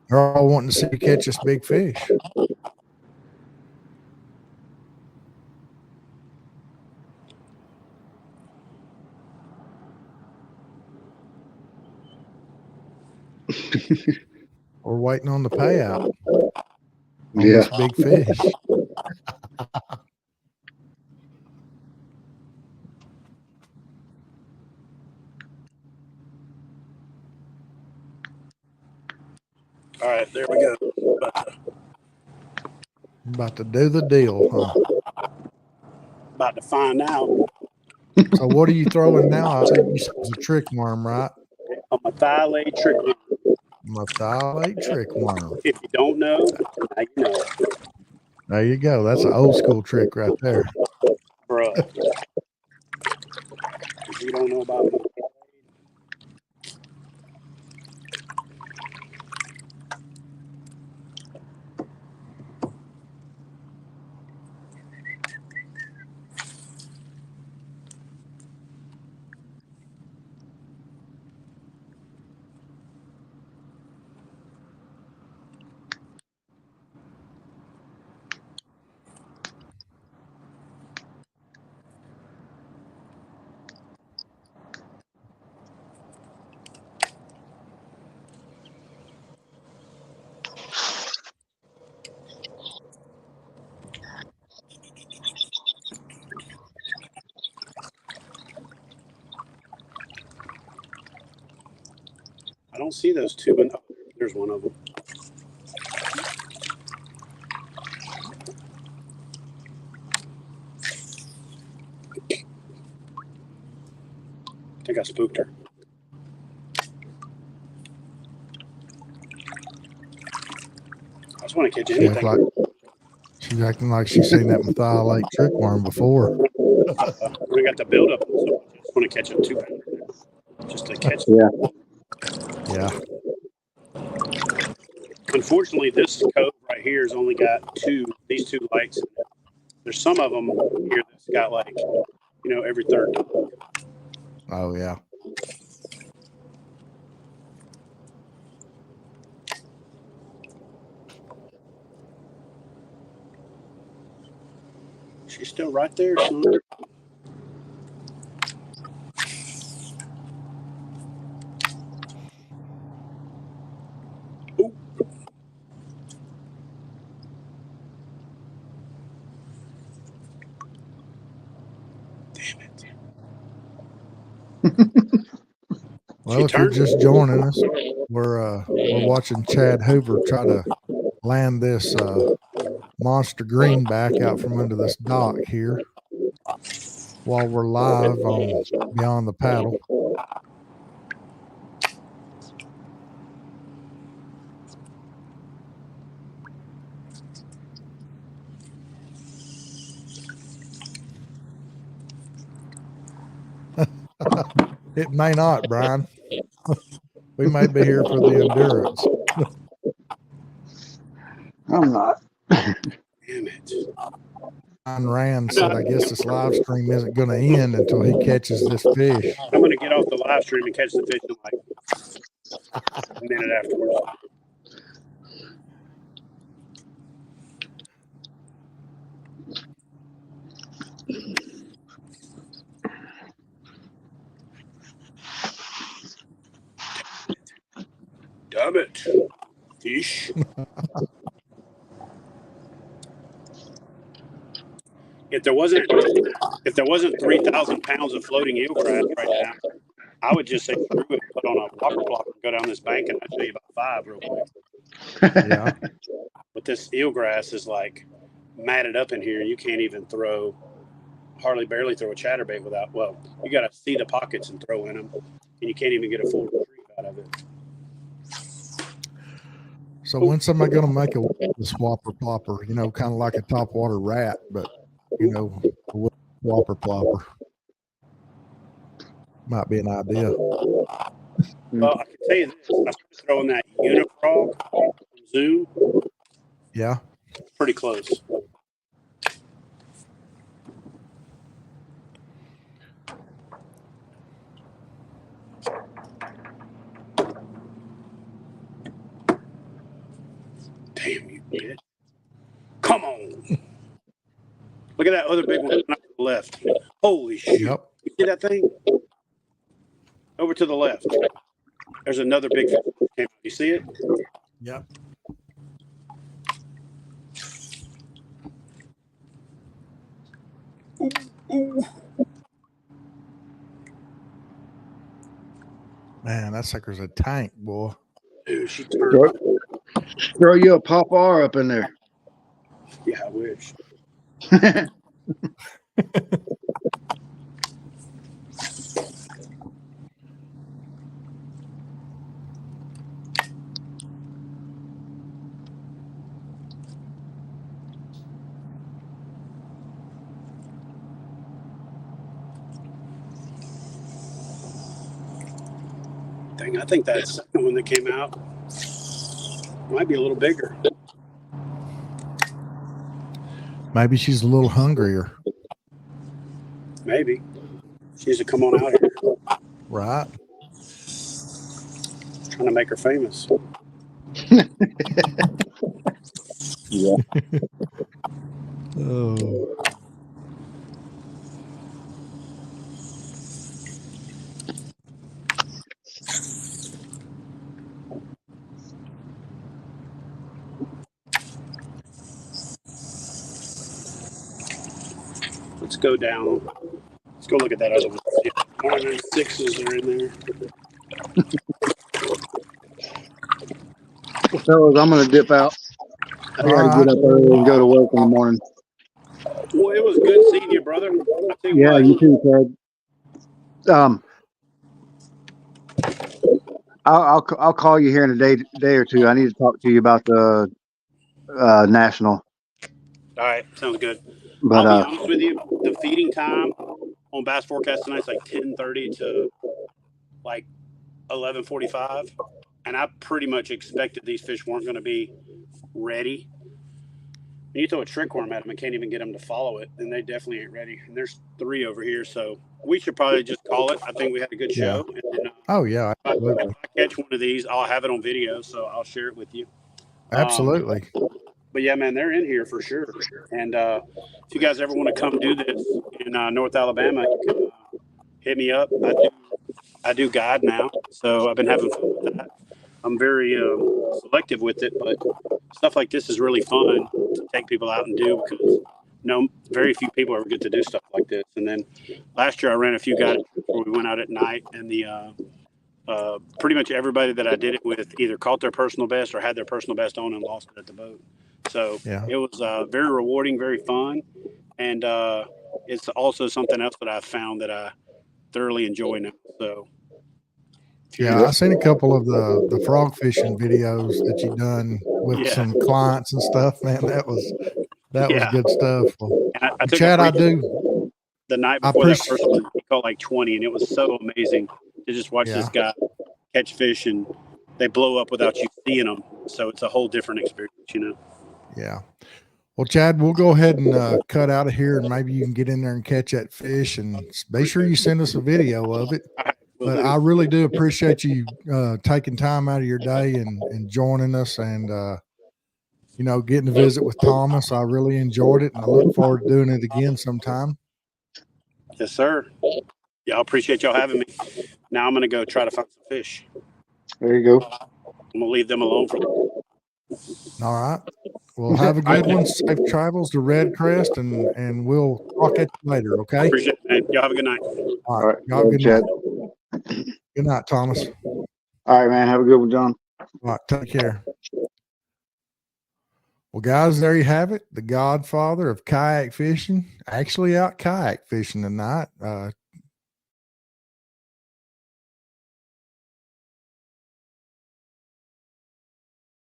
They're all wanting to see you catch this big fish. We're waiting on the payout on this big fish.
All right, there we go.
About to do the deal, huh?
About to find out.
So what are you throwing now? I said you said it was a trick worm, right?
A methylate trick worm.
Methylate trick worm.
If you don't know, now you know.
There you go. That's an old school trick right there.
Bruh. If you don't know about it. I don't see those two, but there's one of them. I think I spooked her. I just want to catch anything.
She's acting like she's seen that methylate trick worm before.
We got the buildup, so I just want to catch a 2-pounder. Just to catch
it.
Yeah.
Unfortunately, this cove right here has only got these two lights. There's some of them here that's got like, every third dog.
Oh, yeah.
She's still right there, son. Ooh. Damn it.
Well, if you're just joining us, we're watching Chad Hoover try to land this monster greenback out from under this dock here. while we're live on Beyond the Paddle. It may not, Brian. We may be here for the endurance.
I'm not.
Damn it.
Rand said, I guess this live stream isn't going to end until he catches this fish.
I'm going to get off the live stream and catch the fish in like a minute afterwards. Damn it. Fish. If there wasn't 3,000 pounds of floating eelgrass right now, I would just say screw it, put on a whopper plopper, go down this bank, and I'd show you about 5 real quick.
Yeah.
But this eelgrass is like matted up in here. You can't even barely throw a chatterbait without. Well, you got to see the pockets and throw in them, and you can't even get a full retrieve out of it.
So when's somebody going to make a whopper plopper? You know, kind of like a topwater rat, but you know, a whopper plopper might be an idea.
Well, I can tell you this: I started throwing that Unifrog from Zoom.
Yeah.
Pretty close. Damn you, bitch. Come on. Look at that other big one to the left. Holy shit.
Yep.
You see that thing? Over to the left. There's another big fish. You see it?
Yep.
Ooh.
Man, that sucker's a tank, boy.
Dude, she turned.
Throw you a pop R up in there.
Yeah, I wish. I think that second one that came out might be a little bigger.
Maybe she's a little hungrier.
Maybe. She needs to come on out here.
Right.
Trying to make her famous.
Yeah.
Oh.
Let's go down. Let's go look at that other one. See if more than 6s are in there.
Fellas, I'm going to dip out. I got to get up early and go to work in the morning.
Well, it was good seeing you, brother.
Yeah, you too, Ted. I'll call you here in a day or two. I need to talk to you about the national.
All right, sounds good.
But
I'll be honest with you, the feeding time on Bass Forecast tonight is like 10:30 to like 11:45, and I pretty much expected these fish weren't going to be ready. And you throw a trick worm at them and can't even get them to follow it, and they definitely ain't ready. And there's 3 over here, so we should probably just call it. I think we had a good show.
Yeah.
And then,
Oh yeah,
if
absolutely.
I catch one of these, I'll have it on video, so I'll share it with you.
Absolutely.
But yeah, man, they're in here for sure. And if you guys ever want to come do this in North Alabama, you can hit me up. I do guide now, so I've been having fun with that. I'm very selective with it, but stuff like this is really fun to take people out and do because very few people ever get to do stuff like this. And then last year I ran a few guys where we went out at night, and the pretty much everybody that I did it with either caught their personal best or had their personal best on and lost it at the boat. So
Yeah.
it was very rewarding, very fun. And it's also something else that I've found that I thoroughly enjoy now. So
yeah, I seen a couple of the frog fishing videos that you done with
Yeah.
some clients and stuff, man. That was
Yeah.
good stuff. Well,
and I took
Chad,
a
I
freak
do.
the night
I
before that
appreciate.
first one. He caught like 20, and it was so amazing to just watch
Yeah.
this guy catch fish, and they blow up without you seeing them. So it's a whole different experience, you know.
Yeah. Well, Chad, we'll go ahead and cut out of here, and maybe you can get in there and catch that fish, and be sure you send us a video of it. But I really do appreciate you taking time out of your day and joining us, and you know, getting to visit with Thomas. I really enjoyed it, and I look forward to doing it again sometime.
Yes, sir. Yeah, I appreciate y'all having me. Now I'm gonna go try to find some fish.
There you go.
I'm gonna leave them alone for.
All right. Well, have a good one. Safe travels to Red Crest, and we'll talk at you later. Okay.
Appreciate it, man. Y'all have a good night.
All right. Y'all have a good
Chad.
night. Good night, Thomas.
All right, man. Have a good one, John.
All right. Take care. Well, guys, there you have it. The godfather of kayak fishing, actually out kayak fishing tonight.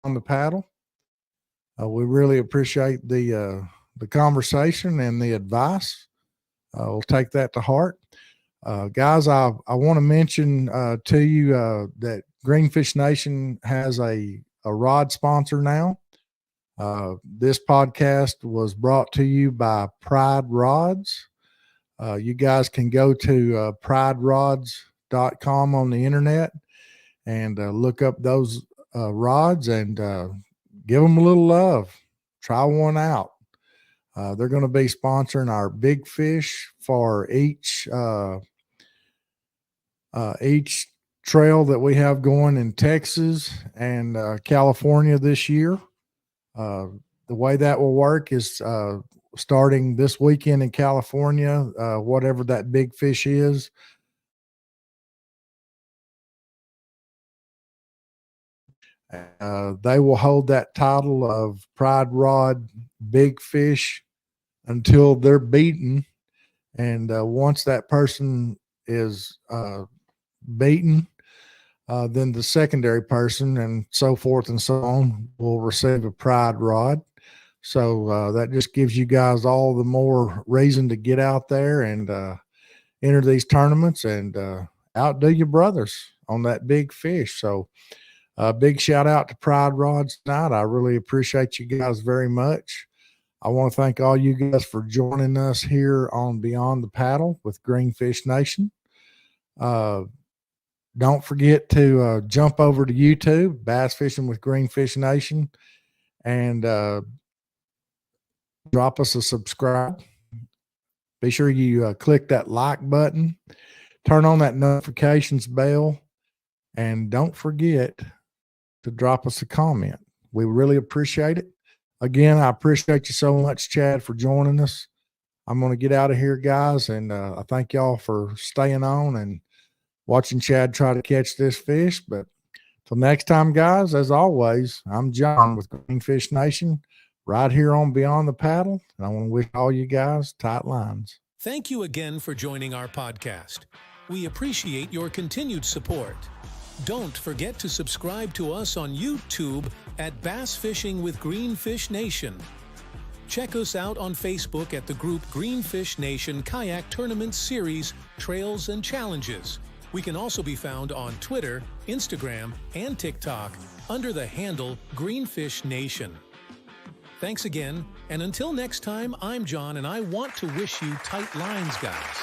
On the paddle. We really appreciate the conversation and the advice. We'll take that to heart. Guys, I want to mention to you that Greenfish Nation has a rod sponsor now. This podcast was brought to you by Pride Rods. You guys can go to priderods.com on the internet and look up those rods and give them a little love. Try one out. They're going to be sponsoring our big fish for each trail that we have going in Texas and California this year. The way that will work is starting this weekend in California, whatever that big fish is. They will hold that title of Pride Rod Big Fish until they're beaten. And once that person is beaten, then the secondary person and so forth and so on will receive a Pride Rod. So that just gives you guys all the more reason to get out there and enter these tournaments and outdo your brothers on that big fish. So big shout out to Pride Rods tonight. I really appreciate you guys very much. I want to thank all you guys for joining us here on Beyond the Paddle with Greenfish Nation. Don't forget to jump over to YouTube, Bass Fishing with Greenfish Nation, and drop us a subscribe. Be sure you click that like button, turn on that notifications bell, and don't forget to drop us a comment. We really appreciate it. Again, I appreciate you so much, Chad, for joining us. I'm going to get out of here, guys, and I thank y'all for staying on and watching Chad try to catch this fish. But till next time, guys, as always, I'm John with Greenfish Nation right here on Beyond the Paddle, and I want to wish all you guys tight lines.
Thank you again for joining our podcast. We appreciate your continued support. Don't forget to subscribe to us on YouTube at Bass Fishing with Greenfish Nation. Check us out on Facebook at the group Greenfish Nation Kayak Tournament Series, Trails and Challenges. We can also be found on Twitter, Instagram, and TikTok under the handle Greenfish Nation. Thanks again, and until next time, I'm John, and I want to wish you tight lines, guys.